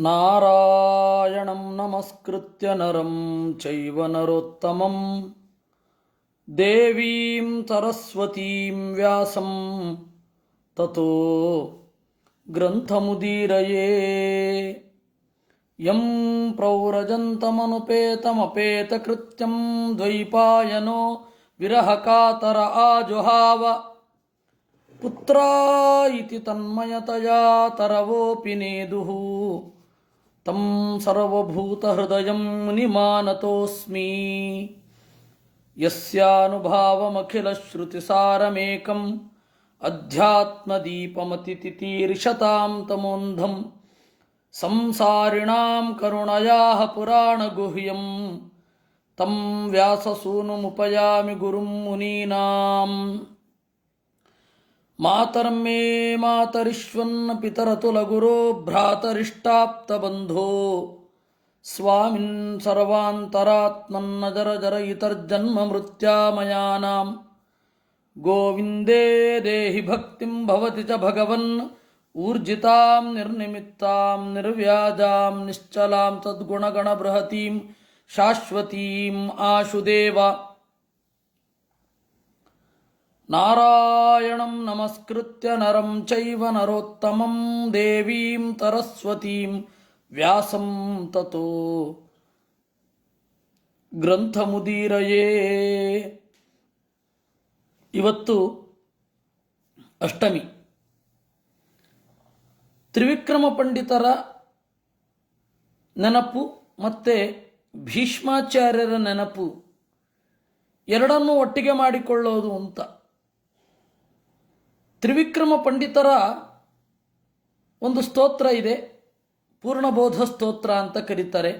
ನಾರಾಯಣಂ ನಮಸ್ಕೃತ್ಯ ನರಂ ಚೈವ ನರೋತ್ತಮಂ ದೇವೀಂ ಸರಸ್ವತೀಂ ವ್ಯಾಸಂ ತತೋ ಗ್ರಂಥಮುದೀರಯೇ ಯಂ ಪ್ರವ್ರಜಂತಮನುಪೇತಮಪೇತಕೃತ್ಯಂ ದ್ವೈಪಾಯನೋ ವಿರಹಕಾತರ ಆಜುಹಾವ ಪುತ್ರಾ ಇತಿ ತನ್ಮಯತಯಾ ತರವೋಪಿ ನೇದುಃ ತಂ ಸರ್ವಭೂತಹೃದಯಂ ಮುನಿಮಾನತೋಸ್ಮಿ ಯಸ್ಯಾನುಭಾವಮಖಿಲಶ್ರುತಿಸಾರಮೇಕಂ ಅಧ್ಯಾತ್ಮದೀಪಮತಿತಿತೀರ್ಷತಾಂ ತಮೋಂಧಂ ಸಂಸಾರಿಣಾಂ ಕರುಣಯಾಃ ಪುರಾಣಗುಹ್ಯಂ ತಂ ವ್ಯಾಸಸೂನುಮುಪಯಾಮಿ ಗುರುಂ ಮುನೀನಾಂ ಮಾತರ್ಮೇ ಮಾತರಿಶ್ವನ್ನ ಪಿತರತುಲಗುರೋ ಭ್ರಾತರಿಷ್ಟಾಪ್ತಬಂಧೋ ಸ್ವಾಮಿನ್ ಸರ್ವಾಂತರಾತ್ಮನ್ನ ಜರ ಜರ ಇತರ್ಜನ್ಮ ಮೃತ್ಯಾಮಯಾನಾಂ ಗೋವಿಂದೇ ದೇಹಿ ಭಕ್ತಿಂ ಭವತಿ ಚ ಭಗವನ್ ಊರ್ಜಿತಾಂ ನಿರ್ನಿಮಿತ್ತಾಂ ನಿರ್ವ್ಯಾಜಾಂ ನಿಶ್ಚಲಾಂ ತದ್ಗುಣಗಣ ಬೃಹತೀಂ ಶಾಶ್ವತೀಂ ಆಶುದೇವ. ನಾರಾಯಣಂ ನಮಸ್ಕೃತ್ಯ ನರಂ ಚೈವ ನರೋತ್ತಮಂ ದೇವೀಂ ಸರಸ್ವತೀಂ ವ್ಯಾಸಂ ತತೋ ಗ್ರಂಥಮುದೀರಯೇ. ಇವತ್ತು ಅಷ್ಟಮಿ. ತ್ರಿವಿಕ್ರಮ ಪಂಡಿತರ ನೆನಪು ಮತ್ತು ಭೀಷ್ಮಾಚಾರ್ಯರ ನೆನಪು ಎರಡನ್ನೂ ಒಟ್ಟಿಗೆ ಮಾಡಿಕೊಳ್ಳೋದು ಅಂತ. ತ್ರಿವಿಕ್ರಮ ಪಂಡಿತರ ಒಂದು ಸ್ತೋತ್ರ ಇದೆ, ಪೂರ್ಣಬೋಧ ಸ್ತೋತ್ರ ಅಂತ ಕರೀತಾರೆ.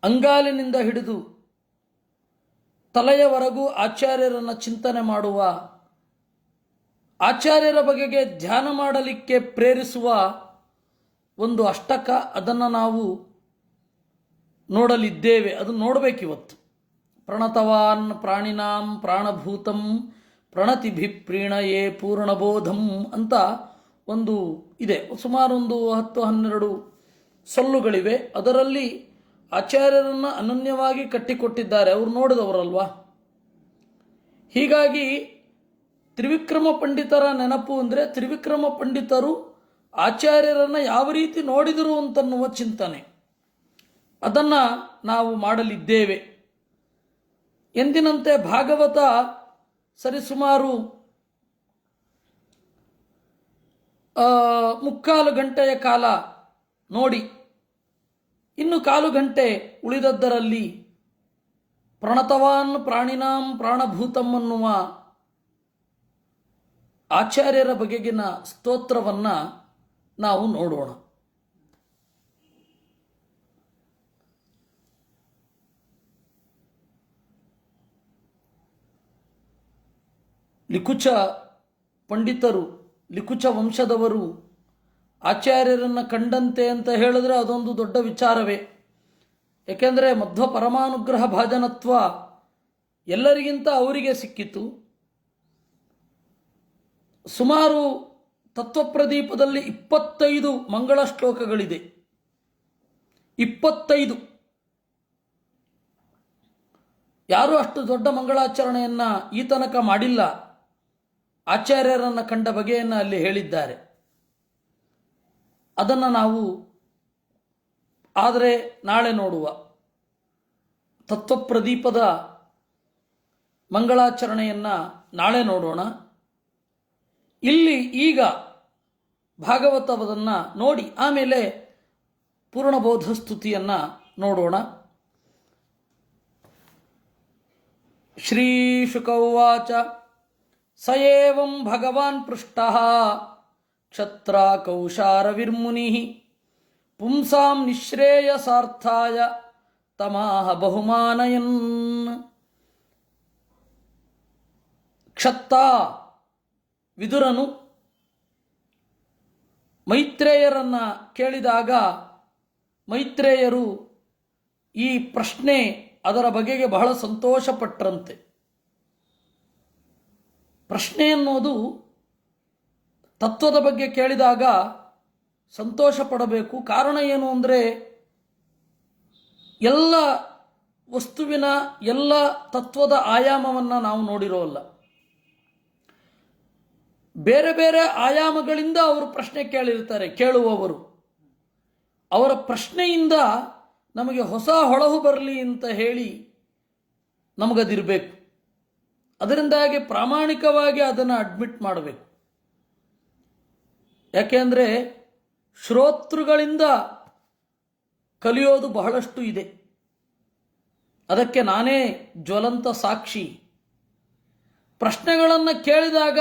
ಅಂಗಾಲಿನಿಂದ ಹಿಡಿದು ತಲೆಯವರೆಗೂ ಆಚಾರ್ಯರನ್ನು ಚಿಂತನೆ ಮಾಡುವ, ಆಚಾರ್ಯರ ಬಗೆಗೆ ಧ್ಯಾನ ಮಾಡಲಿಕ್ಕೆ ಪ್ರೇರಿಸುವ ಒಂದು ಅಷ್ಟಕ. ಅದನ್ನು ನಾವು ನೋಡಲಿದ್ದೇವೆ, ಅದು ನೋಡಬೇಕಿವತ್ತು. ಪ್ರಣತವಾನ್ ಪ್ರಾಣಿನಾಂ ಪ್ರಾಣಭೂತಂ ಪ್ರಣತಿಭಿಪ್ರೀಣಯೇ ಪೂರ್ಣಬೋಧಂ ಅಂತ ಒಂದು ಇದೆ. ಸುಮಾರು ಒಂದು 10-12 ಸೊಲ್ಲುಗಳಿವೆ. ಅದರಲ್ಲಿ ಆಚಾರ್ಯರನ್ನು ಅನನ್ಯವಾಗಿ ಕಟ್ಟಿಕೊಟ್ಟಿದ್ದಾರೆ, ಅವರು ನೋಡಿದವರಲ್ವಾ. ಹೀಗಾಗಿ ತ್ರಿವಿಕ್ರಮ ಪಂಡಿತರ ನೆನಪು ಅಂದರೆ ತ್ರಿವಿಕ್ರಮ ಪಂಡಿತರು ಆಚಾರ್ಯರನ್ನು ಯಾವ ರೀತಿ ನೋಡಿದರು ಅಂತನ್ನುವ ಚಿಂತನೆ, ಅದನ್ನು ನಾವು ಮಾಡಲಿದ್ದೇವೆ. ಎಂದಿನಂತೆ ಭಾಗವತ ಸರಿಸುಮಾರು 3/4 ಗಂಟೆಯ ಕಾಲ ನೋಡಿ, ಇನ್ನು 1/4 ಗಂಟೆ ಉಳಿದದ್ದರಲ್ಲಿ ಪ್ರಣತವಾನ್ ಪ್ರಾಣಿನಾಂ ಪ್ರಾಣಭೂತಂ ಅನ್ನುವ ಆಚಾರ್ಯರ ಬಗೆಗಿನ ಸ್ತೋತ್ರವನ್ನು ನಾವು ನೋಡೋಣ. ಲಿಕುಚ ಪಂಡಿತರು, ಲಿಕುಚ ವಂಶದವರು ಆಚಾರ್ಯರನ್ನು ಕಂಡಂತೆ ಅಂತ ಹೇಳಿದ್ರೆ ಅದೊಂದು ದೊಡ್ಡ ವಿಚಾರವೇ. ಏಕೆಂದರೆ ಮಧ್ವ ಪರಮಾನುಗ್ರಹ ಭಾಜನತ್ವ ಎಲ್ಲರಿಗಿಂತ ಅವರಿಗೆ ಸಿಕ್ಕಿತು. ಸುಮಾರು ತತ್ವಪ್ರದೀಪದಲ್ಲಿ 25 ಮಂಗಳ ಶ್ಲೋಕಗಳಿದೆ. 25. ಯಾರೂ ಅಷ್ಟು ದೊಡ್ಡ ಮಂಗಳಾಚರಣೆಯನ್ನು ಈ ತನಕ ಮಾಡಿಲ್ಲ. ಆಚಾರ್ಯರನ್ನು ಕಂಡ ಬಗೆಯನ್ನು ಅಲ್ಲಿ ಹೇಳಿದ್ದಾರೆ. ಅದನ್ನು ನಾವು ಆದರೆ ನಾಳೆ ನೋಡುವ. ತತ್ವಪ್ರದೀಪದ ಮಂಗಳಾಚರಣೆಯನ್ನು ನಾಳೆ ನೋಡೋಣ. ಇಲ್ಲಿ ಈಗ ಭಾಗವತವನ್ನು ನೋಡಿ ಆಮೇಲೆ ಪೂರ್ಣಬೋಧ ಸ್ತುತಿಯನ್ನು ನೋಡೋಣ. ಶ್ರೀ ಶುಕ ಉವಾಚ ಸ ಏವಂ ಭಗವಾನ್ ಪೃಷ್ಟಃ ಕ್ಷತ್ರ ಕೌಶಾರವಿರ್ಮುನಿಃ ಪುಂಸಾಂ ನಿಶ್ರೇಯಸಾರ್ಥಾಯ ತಮಾಹ ಬಹುಮಾನಯನ್. ಕ್ಷತ್ತ ವಿದುರನು ಮೈತ್ರೇಯರನ್ನು ಕೇಳಿದಾಗ ಮೈತ್ರೇಯರು ಈ ಪ್ರಶ್ನೆ ಅದರ ಬಗೆಗೆ ಬಹಳ ಸಂತೋಷಪಟ್ಟರಂತೆ. ಪ್ರಶ್ನೆ ಅನ್ನೋದು ತತ್ವದ ಬಗ್ಗೆ ಕೇಳಿದಾಗ ಸಂತೋಷ ಪಡಬೇಕು. ಕಾರಣ ಏನು ಅಂದರೆ ಎಲ್ಲ ವಸ್ತುವಿನ ಎಲ್ಲ ತತ್ವದ ಆಯಾಮವನ್ನು ನಾವು ನೋಡಿರೋಲ್ಲ. ಬೇರೆ ಬೇರೆ ಆಯಾಮಗಳಿಂದ ಅವರು ಪ್ರಶ್ನೆ ಕೇಳಿರ್ತಾರೆ. ಕೇಳುವವರು ಅವರ ಪ್ರಶ್ನೆಯಿಂದ ನಮಗೆ ಹೊಸ ಹೊಳಹು ಬರಲಿ ಅಂತ ಹೇಳಿ ನಮಗದಿರಬೇಕು. ಅದರಿಂದಾಗಿ ಪ್ರಾಮಾಣಿಕವಾಗಿ ಅದನ್ನು ಅಡ್ಮಿಟ್ ಮಾಡಬೇಕು. ಯಾಕೆಂದರೆ ಶ್ರೋತೃಗಳಿಂದ ಕಲಿಯೋದು ಬಹಳಷ್ಟು ಇದೆ. ಅದಕ್ಕೆ ನಾನೇ ಜ್ವಲಂತ ಸಾಕ್ಷಿ. ಪ್ರಶ್ನೆಗಳನ್ನು ಕೇಳಿದಾಗ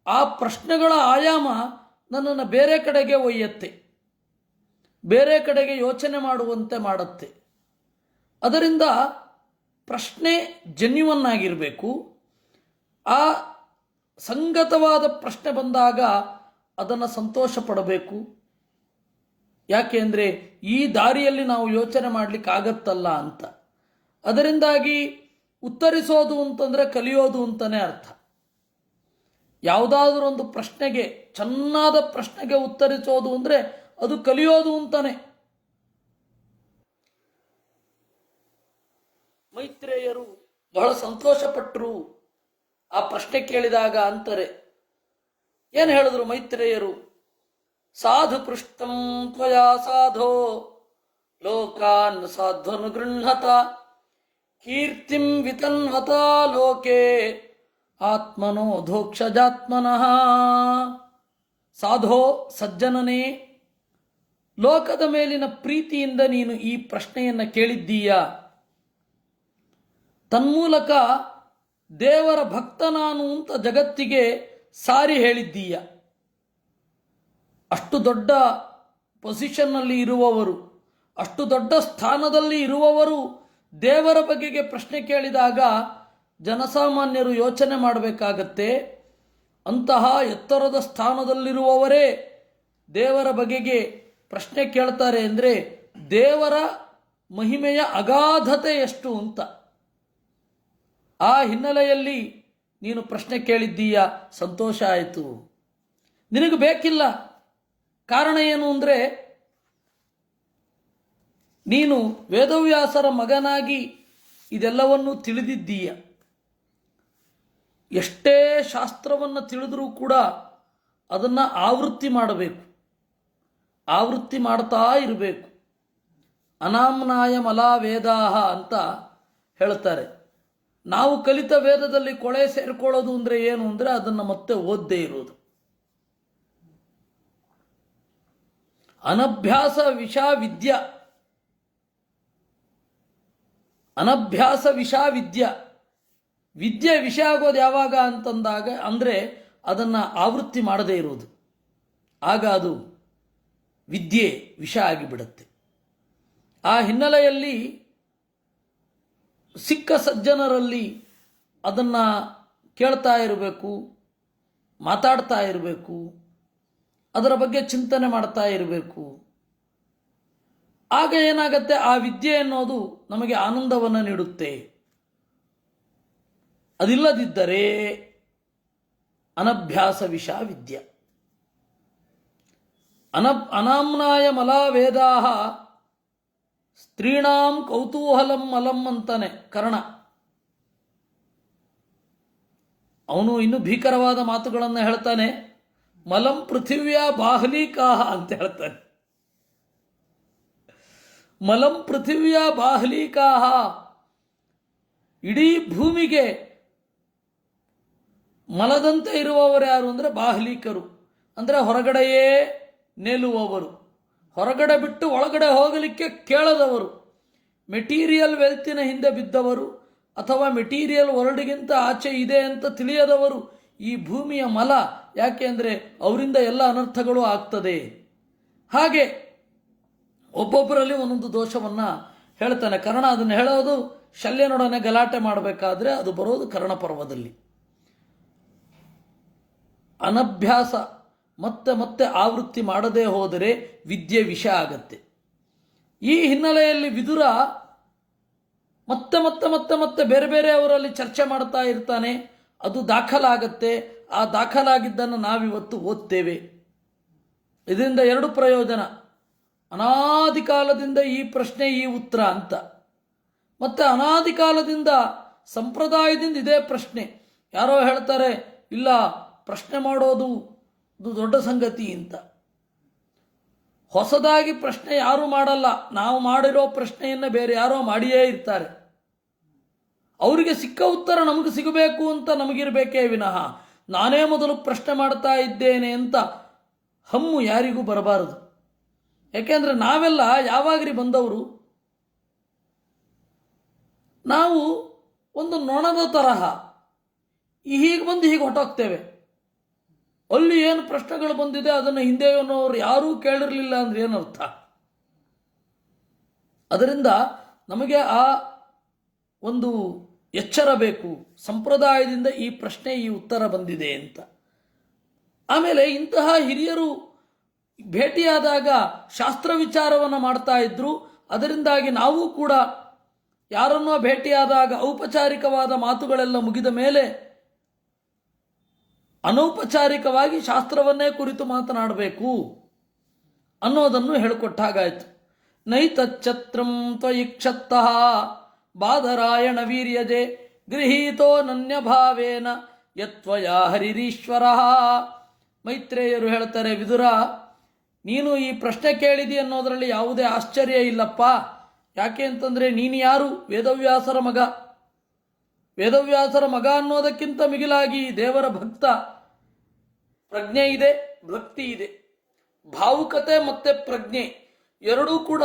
ಆ ಪ್ರಶ್ನೆಗಳ ಆಯಾಮ ನನ್ನನ್ನು ಬೇರೆ ಕಡೆಗೆ ಒಯ್ಯತ್ತೆ, ಬೇರೆ ಕಡೆಗೆ ಯೋಚನೆ ಮಾಡುವಂತೆ ಮಾಡುತ್ತೆ. ಅದರಿಂದ ಪ್ರಶ್ನೆ ಜೆನ್ಯುವನ್ ಆಗಿರಬೇಕು. ಆ ಸಂಗತವಾದ ಪ್ರಶ್ನೆ ಬಂದಾಗ ಅದನ್ನು ಸಂತೋಷ ಪಡಬೇಕು. ಯಾಕೆ ಅಂದರೆ ಈ ದಾರಿಯಲ್ಲಿ ನಾವು ಯೋಚನೆ ಮಾಡಲಿಕ್ಕಾಗತ್ತಲ್ಲ ಅಂತ. ಅದರಿಂದಾಗಿ ಉತ್ತರಿಸೋದು ಅಂತಂದರೆ ಕಲಿಯೋದು ಅಂತಲೇ ಅರ್ಥ. ಯಾವುದಾದ್ರೂ ಒಂದು ಪ್ರಶ್ನೆಗೆ, ಚೆನ್ನಾದ ಪ್ರಶ್ನೆಗೆ ಉತ್ತರಿಸೋದು ಅಂದರೆ ಅದು ಕಲಿಯೋದು ಅಂತಾನೆ. ಮೈತ್ರೇಯರು ಬಹಳ ಸಂತೋಷಪಟ್ಟರು ಆ ಪ್ರಶ್ನೆ ಕೇಳಿದಾಗ ಅಂತಾರೆ. ಏನು ಹೇಳಿದ್ರು ಮೈತ್ರೇಯರು? ಸಾಧು ಪೃಷ್ಟಂ ತ್ವಯಾ ಸಾಧೋ ಲೋಕಾನ್ ಸಾಧ್ವನುಗೃಹತ ಕೀರ್ತಿಂ ವಿತನ್ವತ ಲೋಕೆ ಆತ್ಮನೋ ಧೋಕ್ಷಜಾತ್ಮನಃ. ಸಾಧೋ ಸಜ್ಜನನೇ, ಲೋಕದ ಮೇಲಿನ ಪ್ರೀತಿಯಿಂದ ನೀನು ಈ ಪ್ರಶ್ನೆಯನ್ನು ಕೇಳಿದ್ದೀಯ. ತನ್ಮೂಲಕ ದೇವರ ಭಕ್ತ ನಾನು ಅಂತ ಜಗತ್ತಿಗೆ ಸಾರಿ ಹೇಳಿದ್ದೀಯ. ಅಷ್ಟು ದೊಡ್ಡ ಪೊಸಿಷನ್ನಲ್ಲಿ ಇರುವವರು, ಅಷ್ಟು ದೊಡ್ಡ ಸ್ಥಾನದಲ್ಲಿ ಇರುವವರು ದೇವರ ಬಗೆಗೆ ಪ್ರಶ್ನೆ ಕೇಳಿದಾಗ ಜನಸಾಮಾನ್ಯರು ಯೋಚನೆ ಮಾಡಬೇಕಾಗತ್ತೆ. ಅಂತಹ ಎತ್ತರದ ಸ್ಥಾನದಲ್ಲಿರುವವರೇ ದೇವರ ಬಗೆಗೆ ಪ್ರಶ್ನೆ ಕೇಳ್ತಾರೆ ಅಂದರೆ ದೇವರ ಮಹಿಮೆಯ ಅಗಾಧತೆ ಎಷ್ಟು ಅಂತ. ಆ ಹಿನ್ನೆಲೆಯಲ್ಲಿ ನೀನು ಪ್ರಶ್ನೆ ಕೇಳಿದ್ದೀಯ, ಸಂತೋಷ ಆಯಿತು. ನಿನಗೆ ಬೇಕಿಲ್ಲ. ಕಾರಣ ಏನು ಅಂದರೆ ನೀನು ವೇದವ್ಯಾಸರ ಮಗನಾಗಿ ಇದೆಲ್ಲವನ್ನೂ ತಿಳಿದಿದ್ದೀಯ. ಎಷ್ಟೇ ಶಾಸ್ತ್ರವನ್ನು ತಿಳಿದರೂ ಕೂಡ ಅದನ್ನು ಆವೃತ್ತಿ ಮಾಡಬೇಕು, ಆವೃತ್ತಿ ಮಾಡ್ತಾ ಇರಬೇಕು. ಅನಾಮ್ನಾಯ ಮಲಾ ವೇದಾಹ ಅಂತ ಹೇಳ್ತಾರೆ. ನಾವು ಕಲಿತ ವೇದದಲ್ಲಿ ಕೊಳೆ ಸೇರಿಕೊಳ್ಳೋದು ಅಂದರೆ ಏನು ಅಂದರೆ ಅದನ್ನು ಮತ್ತೆ ಓದದೇ ಇರೋದು. ಅನಭ್ಯಾಸ ವಿಷಾ ವಿದ್ಯಾ, ಅನಭ್ಯಾಸ ವಿಷಾ ವಿದ್ಯಾ. ವಿದ್ಯೆ ವಿಷಯ ಆಗೋದು ಯಾವಾಗ ಅಂತಂದಾಗ ಅಂದರೆ ಅದನ್ನು ಆವೃತ್ತಿ ಮಾಡದೇ ಇರೋದು. ಆಗ ಅದು ವಿದ್ಯೆ ವಿಷ ಆಗಿಬಿಡುತ್ತೆ. ಆ ಹಿನ್ನೆಲೆಯಲ್ಲಿ ಸಿಕ್ಕ ಸಜ್ಜನರಲ್ಲಿ ಅದನ್ನು ಕೇಳ್ತಾ ಇರಬೇಕು, ಮಾತಾಡ್ತಾ ಇರಬೇಕು, ಅದರ ಬಗ್ಗೆ ಚಿಂತನೆ ಮಾಡ್ತಾ ಇರಬೇಕು. ಆಗ ಏನಾಗುತ್ತೆ, ಆ ವಿದ್ಯೆ ಅನ್ನೋದು ನಮಗೆ ಆನಂದವನ್ನು ನೀಡುತ್ತೆ. ಅದಿಲ್ಲದಿದ್ದರೆ ಅನಭ್ಯಾಸ ವಿಷ ವಿದ್ಯೆ. ಅನಾಮ್ನಾಯ ಮಲಾ ವೇದಾಹ ಸ್ತ್ರೀಣಾಂ ಕೌತೂಹಲಂ ಮಲಂ ಅಂತಾನೆ ಕರ್ಣ. ಅವನು ಇನ್ನೂ ಭೀಕರವಾದ ಮಾತುಗಳನ್ನು ಹೇಳ್ತಾನೆ. ಮಲಂ ಪೃಥಿವ್ಯಾ ಬಾಹ್ಲೀಕಾಹ ಅಂತ ಹೇಳ್ತಾನೆ. ಮಲಂ ಪೃಥಿವ್ಯಾ ಬಾಹ್ಲೀಕಾಹ, ಇಡೀ ಭೂಮಿಗೆ ಮಲದಂತೆ ಇರುವವರು ಯಾರು ಅಂದರೆ ಬಾಹ್ಲೀಕರು. ಅಂದರೆ ಹೊರಗಡೆಯೇ ನಿಲ್ಲುವವರು, ಹೊರಗಡೆ ಬಿಟ್ಟು ಒಳಗಡೆ ಹೋಗಲಿಕ್ಕೆ ಕೇಳದವರು, ಮೆಟೀರಿಯಲ್ ವೆಲ್ತಿನ ಹಿಂದೆ ಬಿದ್ದವರು ಅಥವಾ ಮೆಟೀರಿಯಲ್ ವರ್ಲ್ಡ್ಗಿಂತ ಆಚೆ ಇದೆ ಅಂತ ತಿಳಿಯದವರು ಈ ಭೂಮಿಯ ಮಲ. ಯಾಕೆ ಅಂದರೆ ಅವರಿಂದ ಎಲ್ಲ ಅನರ್ಥಗಳು ಆಗ್ತದೆ. ಹಾಗೆ ಒಬ್ಬೊಬ್ಬರಲ್ಲಿ ಒಂದೊಂದು ದೋಷವನ್ನು ಹೇಳ್ತಾನೆ ಕರ್ಣ. ಅದನ್ನು ಹೇಳೋದು ಶಲ್ಯನೊಡನೆ ಗಲಾಟೆ ಮಾಡಬೇಕಾದ್ರೆ ಅದು ಬರೋದು ಕರ್ಣ ಪರ್ವದಲ್ಲಿ. ಅನಭ್ಯಾಸ ಮತ್ತೆ ಮತ್ತೆ ಆವೃತ್ತಿ ಮಾಡದೇ ಹೋದರೆ ವಿದ್ಯೆ ವಿಷ ಆಗತ್ತೆ. ಈ ಹಿನ್ನೆಲೆಯಲ್ಲಿ ವಿದುರ ಮತ್ತೆ ಮತ್ತೆ ಮತ್ತೆ ಮತ್ತೆ ಬೇರೆ ಬೇರೆ ಅವರಲ್ಲಿ ಚರ್ಚೆ ಮಾಡ್ತಾ ಇರ್ತಾನೆ. ಅದು ದಾಖಲಾಗತ್ತೆ. ಆ ದಾಖಲಾಗಿದ್ದನ್ನು ನಾವಿವತ್ತು ಓದ್ತೇವೆ. ಇದರಿಂದ ಎರಡು ಪ್ರಯೋಜನ. ಅನಾದಿ ಕಾಲದಿಂದ ಈ ಪ್ರಶ್ನೆ ಈ ಉತ್ತರ ಅಂತ, ಮತ್ತು ಅನಾದಿ ಕಾಲದಿಂದ ಸಂಪ್ರದಾಯದಿಂದ ಇದೇ ಪ್ರಶ್ನೆ. ಯಾರೋ ಹೇಳ್ತಾರೆ ಇಲ್ಲ ಪ್ರಶ್ನೆ ಮಾಡೋದು ಇದು ದೊಡ್ಡ ಸಂಗತಿ ಅಂತ. ಹೊಸದಾಗಿ ಪ್ರಶ್ನೆ ಯಾರೂ ಮಾಡಲ್ಲ. ನಾವು ಮಾಡಿರೋ ಪ್ರಶ್ನೆಯನ್ನು ಬೇರೆ ಯಾರೋ ಮಾಡಿಯೇ ಇರ್ತಾರೆ. ಅವರಿಗೆ ಸಿಕ್ಕ ಉತ್ತರ ನಮಗೆ ಸಿಗಬೇಕು ಅಂತ ನಮಗಿರಬೇಕೇ ವಿನಃ ನಾನೇ ಮೊದಲು ಪ್ರಶ್ನೆ ಮಾಡ್ತಾ ಇದ್ದೇನೆ ಅಂತ ಹಮ್ಮು ಯಾರಿಗೂ ಬರಬಾರದು. ಯಾಕೆಂದರೆ ನಾವೆಲ್ಲ ಯಾವಾಗ್ರಿ ಬಂದವರು? ನಾವು ಒಂದು ನೊಣದ ತರಹ ಹೀಗೆ ಬಂದು ಹೀಗೆ ಹೊಟ್ಟೋಗ್ತೇವೆ. ಅಲ್ಲಿ ಏನು ಪ್ರಶ್ನೆಗಳು ಬಂದಿದೆ ಅದನ್ನು ಹಿಂದೆಯೋನವರು ಯಾರೂ ಕೇಳಿರಲಿಲ್ಲ ಅಂದ್ರೆ ಏನರ್ಥ? ಅದರಿಂದ ನಮಗೆ ಆ ಒಂದು ಎಚ್ಚರ ಬೇಕು, ಸಂಪ್ರದಾಯದಿಂದ ಈ ಪ್ರಶ್ನೆ ಈ ಉತ್ತರ ಬಂದಿದೆ ಅಂತ. ಆಮೇಲೆ ಇಂತಹ ಹಿರಿಯರು ಭೇಟಿಯಾದಾಗ ಶಾಸ್ತ್ರ ವಿಚಾರವನ್ನು ಮಾಡ್ತಾ ಇದ್ರು. ಅದರಿಂದಾಗಿ ನಾವು ಕೂಡ ಯಾರನ್ನೋ ಭೇಟಿಯಾದಾಗ ಔಪಚಾರಿಕವಾದ ಮಾತುಗಳೆಲ್ಲ ಮುಗಿದ ಮೇಲೆ ಅನೌಪಚಾರಿಕವಾಗಿ ಶಾಸ್ತ್ರವನ್ನೇ ಕುರಿತು ಮಾತನಾಡಬೇಕು ಅನ್ನೋದನ್ನು ಹೇಳಿಕೊಟ್ಟಾಗಾಯಿತು. ನೈತಚ್ಛತ್ರಂ ತ್ವಯಿಕ್ಷತ್ತಃ ಬಾದರಾಯಣ ವೀರ್ಯಜೆ ಗೃಹೀತೋ ನನ್ಯಭಾವೇನ ಯತ್ವಯಾ ಹರಿರೀಶ್ವರ. ಮೈತ್ರೇಯರು ಹೇಳ್ತಾರೆ, ವಿದುರ, ನೀನು ಈ ಪ್ರಶ್ನೆ ಕೇಳಿದಿ ಅನ್ನೋದರಲ್ಲಿ ಯಾವುದೇ ಆಶ್ಚರ್ಯ ಇಲ್ಲಪ್ಪ. ಯಾಕೆ ಅಂತಂದರೆ ನೀನು ಯಾರು? ವೇದವ್ಯಾಸರ ಮಗ. ವೇದವ್ಯಾಸರ ಮಗ ಅನ್ನೋದಕ್ಕಿಂತ ಮಿಗಿಲಾಗಿ ದೇವರ ಭಕ್ತ. ಪ್ರಜ್ಞೆ ಇದೆ, ಭಕ್ತಿ ಇದೆ. ಭಾವುಕತೆ ಮತ್ತೆ ಪ್ರಜ್ಞೆ ಎರಡೂ ಕೂಡ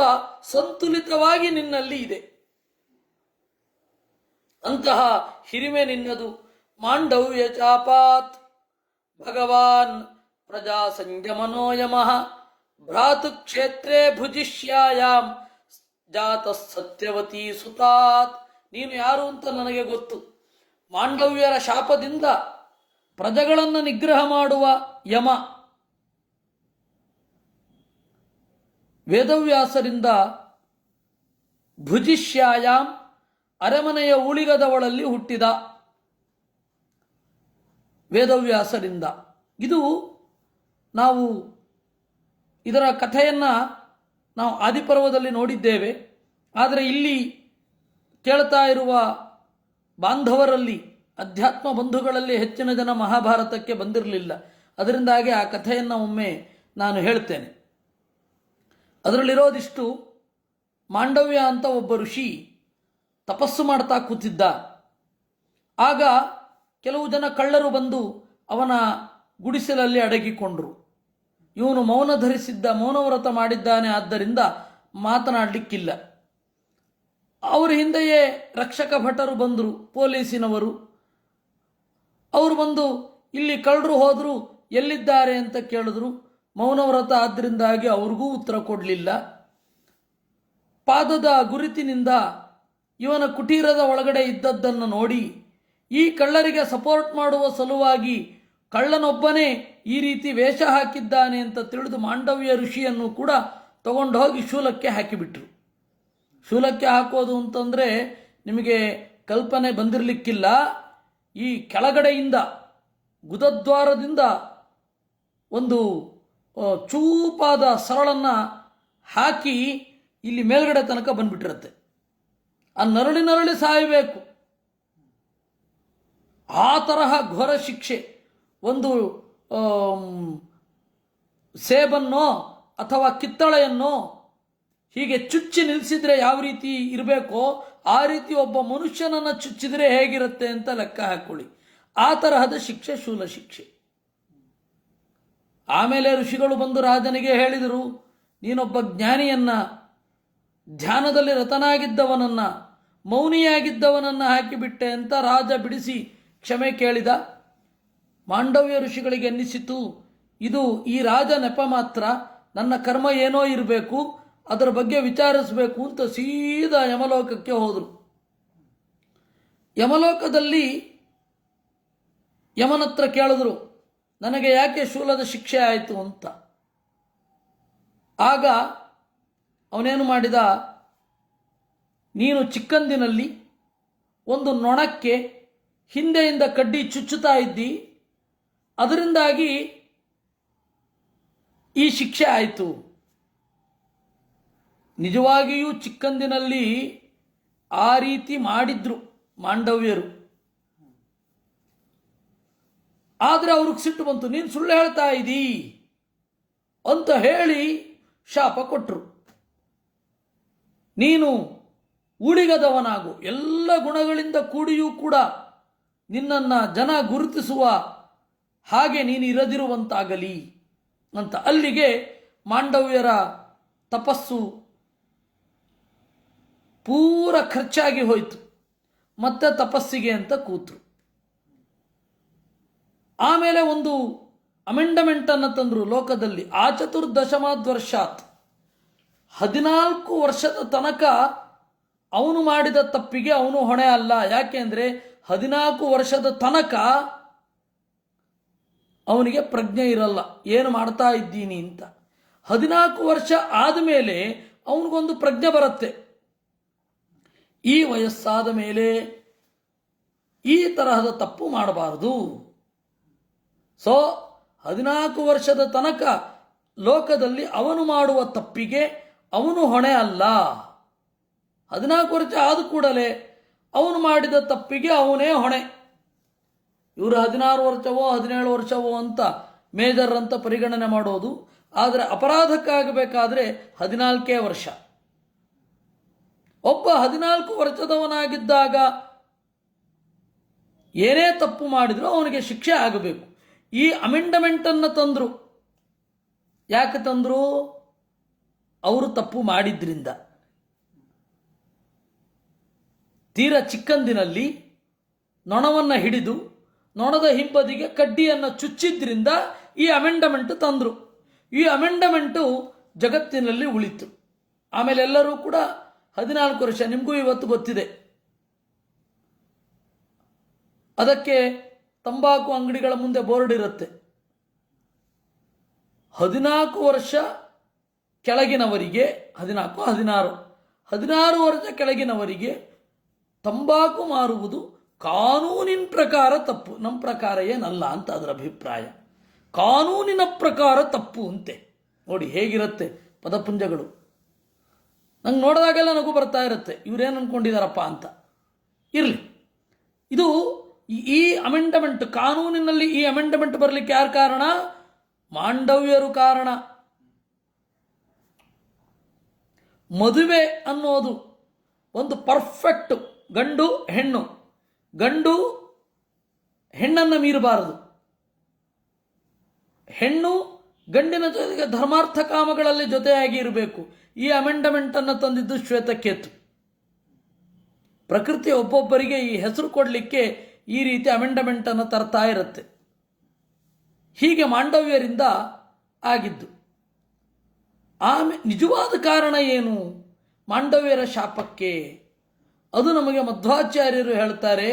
ಸಂತುಲಿತವಾಗಿ ನಿನ್ನಲ್ಲಿ ಇದೆ. ಅಂತಹ ಹಿರಿಮೆ ನಿನ್ನದು. ಮಾಂಡವ್ಯ ಚಾಪಾತ್ ಭಗವಾನ್ ಪ್ರಜಾ ಸಂಯಮನೋಯಮಃ ಭ್ರಾತು ಕ್ಷೇತ್ರೇ ಭುಜಿಷ್ಯಾಯಾಮ್ ಜಾತ ಸತ್ಯವತಿ ಸುತಾತ್. ನೀನು ಯಾರು ಅಂತ ನನಗೆ ಗೊತ್ತು. ಮಾಂಡವ್ಯರ ಶಾಪದಿಂದ ಪ್ರಜೆಗಳನ್ನು ನಿಗ್ರಹ ಮಾಡುವ ಯಮ, ವೇದವ್ಯಾಸರಿಂದ ಭುಜಿಷ್ಯಾಯಾಮ್ ಅರಮನೆಯ ಉಳಿಗದವಳಲ್ಲಿ ಹುಟ್ಟಿದ ವೇದವ್ಯಾಸರಿಂದ. ಇದು ನಾವು ಇದರ ಕಥೆಯನ್ನು ನಾವು ಆದಿಪರ್ವದಲ್ಲಿ ನೋಡಿದ್ದೇವೆ. ಆದರೆ ಇಲ್ಲಿ ಕೇಳ್ತಾ ಇರುವ ಬಾಂಧವರಲ್ಲಿ, ಅಧ್ಯಾತ್ಮ ಬಂಧುಗಳಲ್ಲಿ ಹೆಚ್ಚಿನ ಜನ ಮಹಾಭಾರತಕ್ಕೆ ಬಂದಿರಲಿಲ್ಲ. ಅದರಿಂದಾಗಿ ಆ ಕಥೆಯನ್ನು ಒಮ್ಮೆ ನಾನು ಹೇಳ್ತೇನೆ. ಅದರಲ್ಲಿರೋದಿಷ್ಟು: ಮಾಂಡವ್ಯ ಅಂತ ಒಬ್ಬ ಋಷಿ ತಪಸ್ಸು ಮಾಡ್ತಾ ಕೂತಿದ್ದ. ಆಗ ಕೆಲವು ಜನ ಕಳ್ಳರು ಬಂದು ಅವನ ಗುಡಿಸಲಲ್ಲಿ ಅಡಗಿಕೊಂಡ್ರು. ಇವನು ಮೌನ ಧರಿಸಿದ್ದ, ಮೌನವ್ರತ ಮಾಡಿದ್ದಾನೆ, ಆದ್ದರಿಂದ ಮಾತನಾಡಲಿಕ್ಕಿಲ್ಲ. ಅವರ ಹಿಂದೆಯೇ ರಕ್ಷಕ ಭಟರು ಬಂದರು, ಪೊಲೀಸಿನವರು. ಅವರು ಬಂದು ಇಲ್ಲಿ ಕಳ್ಳರು ಹೋದರು, ಎಲ್ಲಿದ್ದಾರೆ ಅಂತ ಕೇಳಿದ್ರು. ಮೌನವ್ರತ ಆದ್ದರಿಂದಾಗಿ ಅವ್ರಿಗೂ ಉತ್ತರ ಕೊಡಲಿಲ್ಲ. ಪಾದದ ಗುರುತಿನಿಂದ ಇವನ ಕುಟೀರದ ಒಳಗಡೆ ಇದ್ದದ್ದನ್ನು ನೋಡಿ ಈ ಕಳ್ಳರಿಗೆ ಸಪೋರ್ಟ್ ಮಾಡುವ ಸಲುವಾಗಿ ಕಳ್ಳನೊಬ್ಬನೇ ಈ ರೀತಿ ವೇಷ ಹಾಕಿದ್ದಾನೆ ಅಂತ ತಿಳಿದು ಮಾಂಡವ್ಯ ಋಷಿಯನ್ನು ಕೂಡ ತಗೊಂಡು ಹೋಗಿ ಶೂಲಕ್ಕೆ ಹಾಕಿಬಿಟ್ರು. ಶೂಲಕ್ಕೆ ಹಾಕೋದು ಅಂತಂದರೆ ನಿಮಗೆ ಕಲ್ಪನೆ ಬಂದಿರಲಿಕ್ಕಿಲ್ಲ. ಈ ಕೆಳಗಡೆಯಿಂದ ಗುದದ್ವಾರದಿಂದ ಒಂದು ಚೂಪಾದ ಸರಳನ್ನು ಹಾಕಿ ಇಲ್ಲಿ ಮೇಲ್ಗಡೆ ತನಕ ಬಂದ್ಬಿಟ್ಟಿರುತ್ತೆ. ಆ ನರಳಿ ಸಾಯಬೇಕು. ಆ ತರಹ ಘೋರ ಶಿಕ್ಷೆ. ಒಂದು ಸೇಬನ್ನೋ ಅಥವಾ ಕಿತ್ತಳೆಯನ್ನೋ ಹೀಗೆ ಚುಚ್ಚಿ ನಿಲ್ಲಿಸಿದ್ರೆ ಯಾವ ರೀತಿ ಇರಬೇಕೋ ಆ ರೀತಿ ಒಬ್ಬ ಮನುಷ್ಯನನ್ನು ಚುಚ್ಚಿದರೆ ಹೇಗಿರುತ್ತೆ ಅಂತ ಲೆಕ್ಕ ಹಾಕೊಳ್ಳಿ. ಆ ತರಹದ ಶಿಕ್ಷೆ ಶೂಲ ಶಿಕ್ಷೆ. ಆಮೇಲೆ ಋಷಿಗಳು ಬಂದು ರಾಜನಿಗೆ ಹೇಳಿದರು, ನೀನೊಬ್ಬ ಜ್ಞಾನಿಯನ್ನ, ಧ್ಯಾನದಲ್ಲಿ ರತನಾಗಿದ್ದವನನ್ನ, ಮೌನಿಯಾಗಿದ್ದವನನ್ನು ಹಾಕಿಬಿಟ್ಟೆ ಅಂತ ರಾಜ ಬಿಡಿಸಿ ಕ್ಷಮೆ ಕೇಳಿದ. ಮಾಂಡವ್ಯ ಋಷಿಗಳಿಗೆ ಅನ್ನಿಸಿತು, ಇದು ಈ ರಾಜ ನೆಪ ಮಾತ್ರ, ನನ್ನ ಕರ್ಮ ಏನೋ ಇರಬೇಕು, ಅದರ ಬಗ್ಗೆ ವಿಚಾರಿಸಬೇಕು ಅಂತ ಸೀದಾ ಯಮಲೋಕಕ್ಕೆ ಹೋದರು. ಯಮಲೋಕದಲ್ಲಿ ಯಮನತ್ರ ಕೇಳಿದ್ರು, ನನಗೆ ಯಾಕೆ ಶೂಲದ ಶಿಕ್ಷೆ ಆಯಿತು ಅಂತ. ಆಗ ಅವನೇನು ಮಾಡಿದ, ನೀನು ಚಿಕ್ಕಂದಿನಲ್ಲಿ ಒಂದು ನೊಣಕ್ಕೆ ಹಿಂದೆಯಿಂದ ಕಡ್ಡಿ ಚುಚ್ಚುತ್ತಾ ಇದ್ದಿ, ಅದರಿಂದಾಗಿ ಈ ಶಿಕ್ಷೆ ಆಯಿತು. ನಿಜವಾಗಿಯೂ ಚಿಕ್ಕಂದಿನಲ್ಲಿ ಆ ರೀತಿ ಮಾಡಿದ್ರು ಮಾಂಡವ್ಯರು. ಆದರೆ ಅವ್ರಿಗೆ ಸಿಟ್ಟು ಬಂತು, ನೀನು ಸುಳ್ಳು ಹೇಳ್ತಾ ಇದ್ದೀ ಅಂತ ಹೇಳಿ ಶಾಪ ಕೊಟ್ಟರು. ನೀನು ಉಳಿಗದವನಾಗು, ಎಲ್ಲ ಗುಣಗಳಿಂದ ಕೂಡಿಯೂ ಕೂಡ ನಿನ್ನನ್ನು ಜನ ಗುರುತಿಸುವ ಹಾಗೆ ನೀನು ಇರದಿರುವಂತಾಗಲಿ ಅಂತ. ಅಲ್ಲಿಗೆ ಮಾಂಡವ್ಯರ ತಪಸ್ಸು ಪೂರ ಖರ್ಚಾಗಿ ಹೋಯಿತು. ಮತ್ತೆ ತಪಸ್ಸಿಗೆ ಅಂತ ಕೂತರು. ಆಮೇಲೆ ಒಂದು ಅಮೆಂಡಮೆಂಟನ್ನು ತಂದರು ಲೋಕದಲ್ಲಿ. ಆ ಚತುರ್ದಶಮಾದ್ವರ್ಷಾತ್, 14 ವರ್ಷದ ತನಕ ಅವನು ಮಾಡಿದ ತಪ್ಪಿಗೆ ಅವನು ಹೊಣೆ ಅಲ್ಲ. ಯಾಕೆಂದರೆ 14 ವರ್ಷದ ತನಕ ಅವನಿಗೆ ಪ್ರಜ್ಞೆ ಇರಲ್ಲ, ಏನು ಮಾಡ್ತಾ ಇದ್ದೀನಿ ಅಂತ. 14 ವರ್ಷ ಆದಮೇಲೆ ಅವನಿಗೊಂದು ಪ್ರಜ್ಞೆ ಬರುತ್ತೆ. ಈ ವಯಸ್ಸಾದ ಮೇಲೆ ಈ ತರಹದ ತಪ್ಪು ಮಾಡಬಾರದು. ಸೊ 14 ವರ್ಷದ ತನಕ ಲೋಕದಲ್ಲಿ ಅವನು ಮಾಡುವ ತಪ್ಪಿಗೆ ಅವನು ಹೊಣೆ ಅಲ್ಲ. 14 ವರ್ಷ ಆದ ಕೂಡಲೇ ಅವನು ಮಾಡಿದ ತಪ್ಪಿಗೆ ಅವನೇ ಹೊಣೆ. ಇವರು 16 ವರ್ಷವೋ 17 ವರ್ಷವೋ ಅಂತ ಮೇಜರ್ ಅಂತ ಪರಿಗಣನೆ ಮಾಡೋದು. ಆದರೆ ಅಪರಾಧಕ್ಕಾಗಬೇಕಾದ್ರೆ 14 ವರ್ಷ. ಒಬ್ಬ 14 ವರ್ಷದವನಾಗಿದ್ದಾಗ ಏನೇ ತಪ್ಪು ಮಾಡಿದರೂ ಅವನಿಗೆ ಶಿಕ್ಷೆ ಆಗಬೇಕು. ಈ ಅಮೆಂಡಮೆಂಟನ್ನು ತಂದರು. ಯಾಕೆ ತಂದರು? ಅವರು ತಪ್ಪು ಮಾಡಿದ್ರಿಂದ. ತೀರ ಚಿಕ್ಕಂದಿನಲ್ಲಿ ನೊಣವನ್ನು ಹಿಡಿದು ನೊಣದ ಹಿಂಬದಿಗೆ ಕಡ್ಡಿಯನ್ನು ಚುಚ್ಚಿದ್ರಿಂದ ಈ ಅಮೆಂಡಮೆಂಟ್ ತಂದರು. ಈ ಅಮೆಂಡಮೆಂಟು ಜಗತ್ತಿನಲ್ಲಿ ಉಳಿತು. ಆಮೇಲೆ ಎಲ್ಲರೂ ಕೂಡ 14 ವರ್ಷ, ನಿಮಗೂ ಇವತ್ತು ಗೊತ್ತಿದೆ. ಅದಕ್ಕೆ ತಂಬಾಕು ಅಂಗಡಿಗಳ ಮುಂದೆ ಬೋರ್ಡ್ ಇರುತ್ತೆ, 14 ವರ್ಷ ಕೆಳಗಿನವರಿಗೆ 16 ವರ್ಷ ಕೆಳಗಿನವರಿಗೆ ತಂಬಾಕು ಮಾರುವುದು ಕಾನೂನಿನ ಪ್ರಕಾರ ತಪ್ಪು, ನಮ್ಮ ಪ್ರಕಾರ ಏನಲ್ಲ ಅಂತ ಅದರ ಅಭಿಪ್ರಾಯ. ಕಾನೂನಿನ ಪ್ರಕಾರ ತಪ್ಪು ಅಂತೆ. ನೋಡಿ ಹೇಗಿರುತ್ತೆ ಪದಪುಂಜಗಳು. ನಂಗೆ ನೋಡಿದಾಗೆಲ್ಲ ನಗು ಬರ್ತಾ ಇರುತ್ತೆ, ಇವರೇನು ಅಂದ್ಕೊಂಡಿದ್ದಾರಪ್ಪ ಅಂತ. ಇರಲಿ, ಇದು ಈ ಅಮೆಂಡಮೆಂಟ್, ಕಾನೂನಿನಲ್ಲಿ ಈ ಅಮೆಂಡಮೆಂಟ್ ಬರಲಿಕ್ಕೆ ಯಾರು ಕಾರಣ? ಮಾಂಡವ್ಯರು ಕಾರಣ. ಮದುವೆ ಅನ್ನೋದು ಒಂದು ಪರ್ಫೆಕ್ಟ್ ಗಂಡು ಹೆಣ್ಣು, ಗಂಡು ಹೆಣ್ಣನ್ನು ಮೀರಬಾರದು, ಹೆಣ್ಣು ಗಂಡಿನ ಜೊತೆಗೆ ಧರ್ಮಾರ್ಥ ಕಾಮಗಳಲ್ಲಿ ಜೊತೆಯಾಗಿ ಇರಬೇಕು. ಈ ಅಮೆಂಡಮೆಂಟನ್ನು ತಂದಿದ್ದು ಶ್ವೇತಕೇತು. ಪ್ರಕೃತಿ ಒಬ್ಬೊಬ್ಬರಿಗೆ ಈ ಹೆಸರು ಕೊಡಲಿಕ್ಕೆ ಈ ರೀತಿ ಅಮೆಂಡಮೆಂಟನ್ನು ತರ್ತಾ ಇರುತ್ತೆ. ಹೀಗೆ ಮಾಂಡವ್ಯರಿಂದ ಆಗಿದ್ದು. ನಿಜವಾದ ಕಾರಣ ಏನು ಮಾಂಡವ್ಯರ ಶಾಪಕ್ಕೆ? ಅದು ನಮಗೆ ಮಧ್ವಾಚಾರ್ಯರು ಹೇಳ್ತಾರೆ.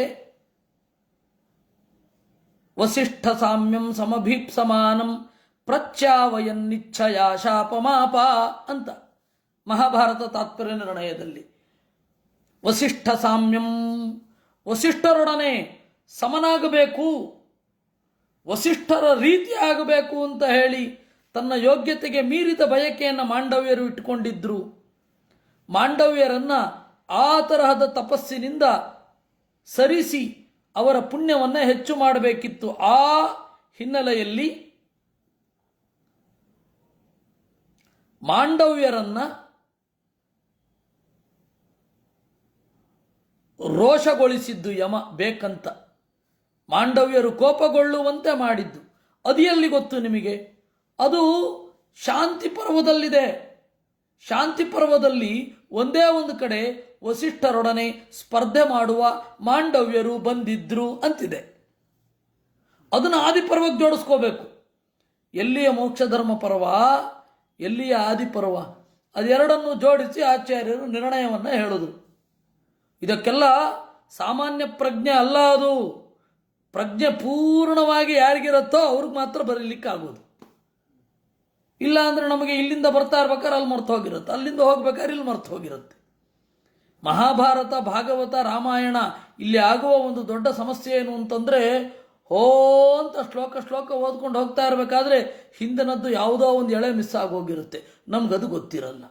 ವಸಿಷ್ಠ ಸಾಮ್ಯಂ ಸಮಭೀಪ್ಸಮಾನಂ ಪ್ರಚ್ಯಾವಯನ್ನಿಚ್ಛಯ ಶಾಪಮಾಪ ಅಂತ ಮಹಾಭಾರತ ತಾತ್ಪರ್ಯ ನಿರ್ಣಯದಲ್ಲಿ. ವಸಿಷ್ಠ ಸಾಮ್ಯಂ, ವಸಿಷ್ಠರೊಡನೆ ಸಮನಾಗಬೇಕು, ವಸಿಷ್ಠರ ರೀತಿ ಆಗಬೇಕು ಅಂತ ಹೇಳಿ ತನ್ನ ಯೋಗ್ಯತೆಗೆ ಮೀರಿದ ಬಯಕೆಯನ್ನು ಮಾಂಡವ್ಯರು ಇಟ್ಟುಕೊಂಡಿದ್ರು. ಮಾಂಡವ್ಯರನ್ನು ಆ ತರಹದ ತಪಸ್ಸಿನಿಂದ ಸರಿಸಿ ಅವರ ಪುಣ್ಯವನ್ನು ಹೆಚ್ಚು ಮಾಡಬೇಕಿತ್ತು. ಆ ಹಿನ್ನೆಲೆಯಲ್ಲಿ ಮಾಂಡವ್ಯರನ್ನು ರೋಷಗೊಳಿಸಿದ್ದು ಯಮ ಬೇಕಂತ. ಮಾಂಡವ್ಯರು ಕೋಪಗೊಳ್ಳುವಂತೆ ಮಾಡಿದ್ದು. ಅದು ಎಲ್ಲಿ ಗೊತ್ತು ನಿಮಗೆ? ಅದು ಶಾಂತಿ ಪರ್ವದಲ್ಲಿದೆ. ಶಾಂತಿ ಪರ್ವದಲ್ಲಿ ಒಂದೇ ಒಂದು ಕಡೆ ವಸಿಷ್ಠರೊಡನೆ ಸ್ಪರ್ಧೆ ಮಾಡುವ ಮಾಂಡವ್ಯರು ಬಂದಿದ್ರು ಅಂತಿದೆ. ಅದನ್ನು ಆದಿಪರ್ವಕ್ಕೆ ಜೋಡಿಸ್ಕೋಬೇಕು. ಎಲ್ಲಿಯ ಮೋಕ್ಷಧರ್ಮ ಪರ್ವ, ಎಲ್ಲಿಯ ಆದಿಪರ್ವ, ಅದೆರಡನ್ನು ಜೋಡಿಸಿ ಆಚಾರ್ಯರು ನಿರ್ಣಯವನ್ನು ಹೇಳಿದರು. ಇದಕ್ಕೆಲ್ಲ ಸಾಮಾನ್ಯ ಪ್ರಜ್ಞೆ ಅಲ್ಲ, ಅದು ಪ್ರಜ್ಞೆ ಪೂರ್ಣವಾಗಿ ಯಾರಿಗಿರುತ್ತೋ ಅವ್ರಿಗೆ ಮಾತ್ರ ಬರೀಲಿಕ್ಕಾಗೋದು. ಇಲ್ಲ ಅಂದರೆ ನಮಗೆ ಇಲ್ಲಿಂದ ಬರ್ತಾ ಇರ್ಬೇಕಾದ್ರೆ ಅಲ್ಲಿ ಮರ್ತು ಹೋಗಿರುತ್ತೆ, ಅಲ್ಲಿಂದ ಹೋಗ್ಬೇಕಾದ್ರೆ ಇಲ್ಲಿ ಮರ್ತು ಹೋಗಿರುತ್ತೆ. ಮಹಾಭಾರತ, ಭಾಗವತ, ರಾಮಾಯಣ ಇಲ್ಲಿ ಆಗುವ ಒಂದು ದೊಡ್ಡ ಸಮಸ್ಯೆ ಏನು ಅಂತಂದರೆ ಹೋ ಅಂತ ಶ್ಲೋಕ ಓದ್ಕೊಂಡು ಹೋಗ್ತಾ ಇರಬೇಕಾದ್ರೆ ಹಿಂದಿನದ್ದು ಯಾವುದೋ ಒಂದು ಎಳೆ ಮಿಸ್ ಆಗೋಗಿರುತ್ತೆ, ನಮ್ಗದು ಗೊತ್ತಿರಲ್ಲ.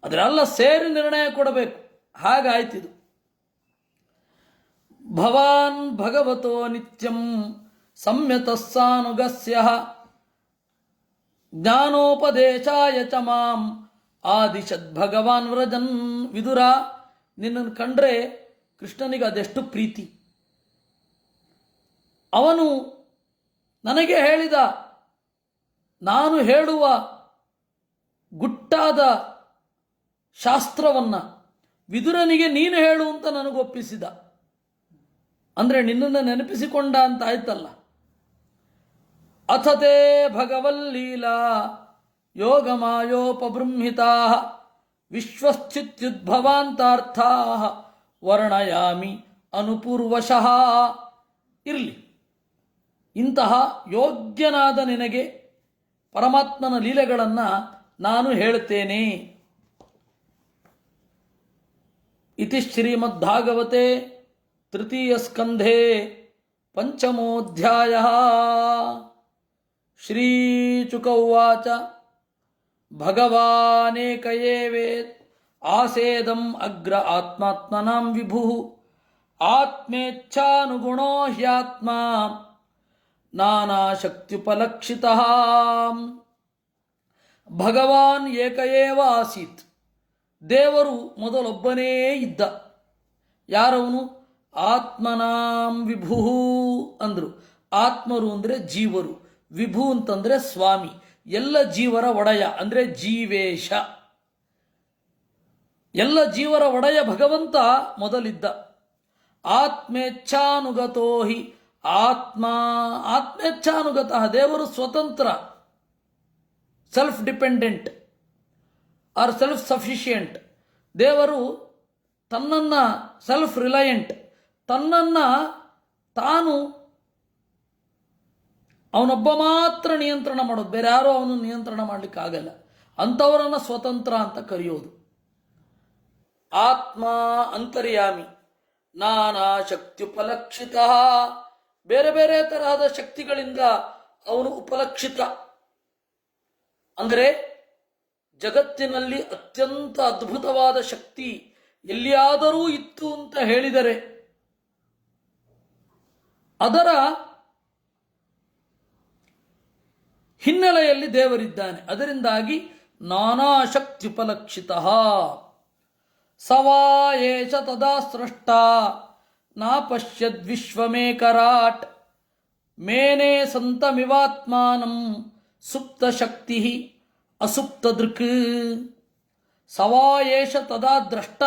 ಅದರೆಲ್ಲ ಸೇರಿ ನಿರ್ಣಯ ಕೊಡಬೇಕು. ಹಾಗಾಯ್ತಿದು. ಭವಾನ್ ಭಗವತೋ ನಿತ್ಯಂ ಸಂಯತಸ್ಸಾನುಗಸ್ಯ ಜ್ಞಾನೋಪದೇಶಾಯ ಚ ಮಾಂ ಆದಿಶದ್ ಭಗವಾನ್ ವ್ರಜನ್. ವಿದುರ, ನಿನ್ನನ್ನು ಕಂಡ್ರೆ ಕೃಷ್ಣನಿಗೆ ಅದೆಷ್ಟು ಪ್ರೀತಿ. ಅವನು ನನಗೆ ಹೇಳಿದ, ನಾನು ಹೇಳುವ ಗುಟ್ಟಾದ ಶಾಸ್ತ್ರವನ್ನು ವಿದುರನಿಗೆ ನೀನು ಹೇಳು ಅಂತ ನನಗೊಪ್ಪಿಸಿದ. ಅಂದರೆ ನಿನ್ನನ್ನು ನೆನಪಿಸಿಕೊಂಡ ಅಂತ ಆಯ್ತಲ್ಲ. ಅಥತೆ ಭಗವಲ್ಲೀಲಾ ಯೋಗಮಾಯೋಪಬೃಂಹಿತಾ ವಿಶ್ವಶ್ಚಿತ್ಯುದ್ಭವಾಂತಾರ್ಥಾ ವರ್ಣಯಾಮಿ ಅನುಪೂರ್ವಶಃ. ಇರಲಿ, ಇಂತಹ ಯೋಗ್ಯನಾದ ನಿನಗೆ ಪರಮಾತ್ಮನ ಲೀಲೆಗಳನ್ನು ನಾನು ಹೇಳುತ್ತೇನೆ. ಇತಿ ಶ್ರೀಮದ್ಭಾಗವತೆ ತೃತೀಯ ಸ್ಕಂಧೆ ಪಂಚಮೋಧ್ಯಾಯ. ಶ್ರೀಚುಕ ಉವಾಚ ಭಗವಾನೇಕ ಏವೇತ್ ಆಸೇದಂ ಅಗ್ರ ಆತ್ಮಾತ್ಮನಾಂ ವಿಭುಃ ಆತ್ಮೇಚ್ಛಾನುಗುಣೋ ಹ್ಯಾತ್ಮ ನಾನಾಶಕ್ತ್ಯುಪಲಕ್ಷಿತಃ. ಭಗವಾನ್ ಏಕ ಏವ ಆಸೀತ್. ದೇವರು ಮೊದಲೊಬ್ಬನೇ ಇದ್ದ. ಯಾರವನು? ಆತ್ಮನಾಂ ವಿಭು ಅಂದರು. ಆತ್ಮರು ಅಂದರೆ ಜೀವರು, ವಿಭು ಅಂತಂದರೆ ಸ್ವಾಮಿ, ಎಲ್ಲ ಜೀವರ ಒಡೆಯ ಅಂದರೆ ಜೀವೇಶ. ಎಲ್ಲ ಜೀವರ ಒಡೆಯ ಭಗವಂತ ಮೊದಲಿದ್ದ. ಆತ್ಮೇಚ್ಛಾನುಗತೋ ಹಿ ಆತ್ಮೇಚ್ಛಾನುಗತಃ. ದೇವರು ಸ್ವತಂತ್ರ, self dependent or self sufficient. ದೇವರು ತನ್ನನ್ನು ಸೆಲ್ಫ್ ರಿಲಯಂಟ್, ತನ್ನನ್ನು ತಾನು ಅವನೊಬ್ಬ ಮಾತ್ರ ನಿಯಂತ್ರಣ ಮಾಡೋದು, ಬೇರೆ ಯಾರೂ ಅವನು ನಿಯಂತ್ರಣ ಮಾಡಲಿಕ್ಕಾಗಲ್ಲ. ಅಂಥವರನ್ನು ಸ್ವತಂತ್ರ ಅಂತ ಕರೆಯೋದು. ಆತ್ಮ ಅಂತರ್ಯಾಮಿ ನಾನಾ ಶಕ್ತ್ಯುಪಲಕ್ಷಿತ. ಬೇರೆ ಬೇರೆ ತರಹದ ಶಕ್ತಿಗಳಿಂದ ಅವನು ಉಪಲಕ್ಷಿತ. ಅಂದರೆ ಜಗತ್ತಿನಲ್ಲಿ ಅತ್ಯಂತ ಅದ್ಭುತವಾದ ಶಕ್ತಿ ಎಲ್ಲಿಯಾದರೂ ಇತ್ತು ಅಂತ ಹೇಳಿದರೆ ಅದರ ಹಿನ್ನೆಲೆಯಲ್ಲಿ ದೇವರಿದ್ದಾನೆ. ಅದರಿಂದಾಗಿ ನಾನಾ ಶಕ್ತ್ಯುಪಲಕ್ಷಿತ. ಸವಾ ಏಷ ತದಾ ಸೃಷ್ಟ ನಾ ಪಶ್ಯದ್ವಿಶ್ವಮೇಕರಾಟ್ ಮೇನೆ ಸಂತಮಿವಾತ್ಮಾನಂ ಸುಪ್ತ ಶಕ್ತಿ ಅಸುಪ್ತ ದೃಕ್. ಸವಾ ಏಷ ತದಾ ದ್ರಷ್ಟ.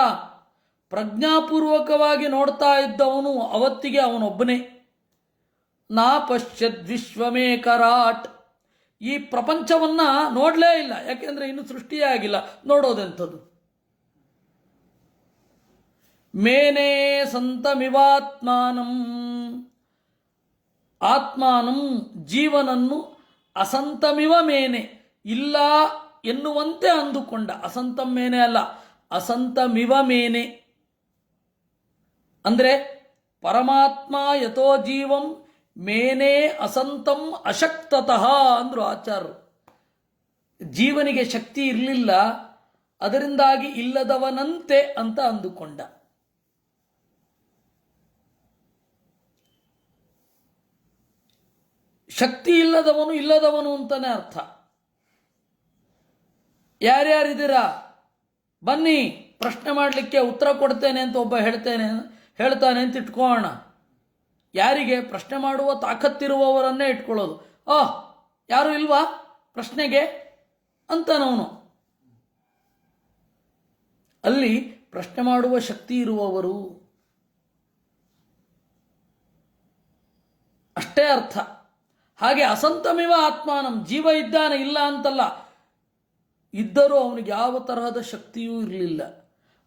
ಪ್ರಜ್ಞಾಪೂರ್ವಕವಾಗಿ ನೋಡ್ತಾ ಇದ್ದವನು ಅವತ್ತಿಗೆ ಅವನೊಬ್ಬನೇ. ನಾ ಪಶ್ಯದ್ವಿಶ್ವಮೇಕರಾಟ್. ಈ ಪ್ರಪಂಚವನ್ನು ನೋಡಲೇ ಇಲ್ಲ, ಯಾಕೆಂದರೆ ಇನ್ನು ಸೃಷ್ಟಿಯೇ ಆಗಿಲ್ಲ. ನೋಡೋದೆಂಥದ್ದು? ಮೇನೆ ಸಂತಮಿವಾತ್ಮಾನಂ. ಆತ್ಮಾನಂ ಜೀವನನ್ನು ಅಸಂತಮಿವ ಮೇನೆ ಇಲ್ಲ ಎನ್ನುವಂತೆ ಅಂದುಕೊಂಡ. ಅಸಂತಂ ಮೇನೆ ಅಲ್ಲ, ಅಸಂತಮಿವ ಮೇನೆ ಅಂದರೆ ಪರಮಾತ್ಮ ಯಥೋ ಜೀವಂ ಮೇನೆ ಅಸಂತಂ ಅಶಕ್ತತಃ ಅಂದರು ಆಚಾರ್ಯರು. ಜೀವನಿಗೆ ಶಕ್ತಿ ಇರಲಿಲ್ಲ, ಅದರಿಂದಾಗಿ ಇಲ್ಲದವನಂತೆ ಅಂತ ಅಂದುಕೊಂಡ. ಶಕ್ತಿ ಇಲ್ಲದವನು ಇಲ್ಲದವನು ಅಂತಾನೆ ಅರ್ಥ. ಯಾರ್ಯಾರಿದ್ದೀರಾ ಬನ್ನಿ ಪ್ರಶ್ನೆ ಮಾಡಲಿಕ್ಕೆ, ಉತ್ತರ ಕೊಡ್ತೇನೆ ಅಂತ ಒಬ್ಬ ಹೇಳ್ತಾನೆ ಅಂತ ಇಟ್ಕೊಳ್ಳೋಣ. ಯಾರಿಗೆ? ಪ್ರಶ್ನೆ ಮಾಡುವ ತಾಕತ್ತಿರುವವರನ್ನೇ ಇಟ್ಕೊಳ್ಳೋದು. ಯಾರು ಇಲ್ವಾ ಪ್ರಶ್ನೆಗೆ ಅಂತನವನು. ಅಲ್ಲಿ ಪ್ರಶ್ನೆ ಮಾಡುವ ಶಕ್ತಿ ಇರುವವರು ಅಷ್ಟೇ ಅರ್ಥ. ಹಾಗೆ ಅಸಂತಮಿವ ಆತ್ಮಾನಂ, ಜೀವ ಇದ್ದಾನೆ ಇಲ್ಲ ಅಂತಲ್ಲ, ಇದ್ದರೂ ಅವನಿಗೆ ಯಾವ ತರಹದ ಶಕ್ತಿಯೂ ಇರಲಿಲ್ಲ.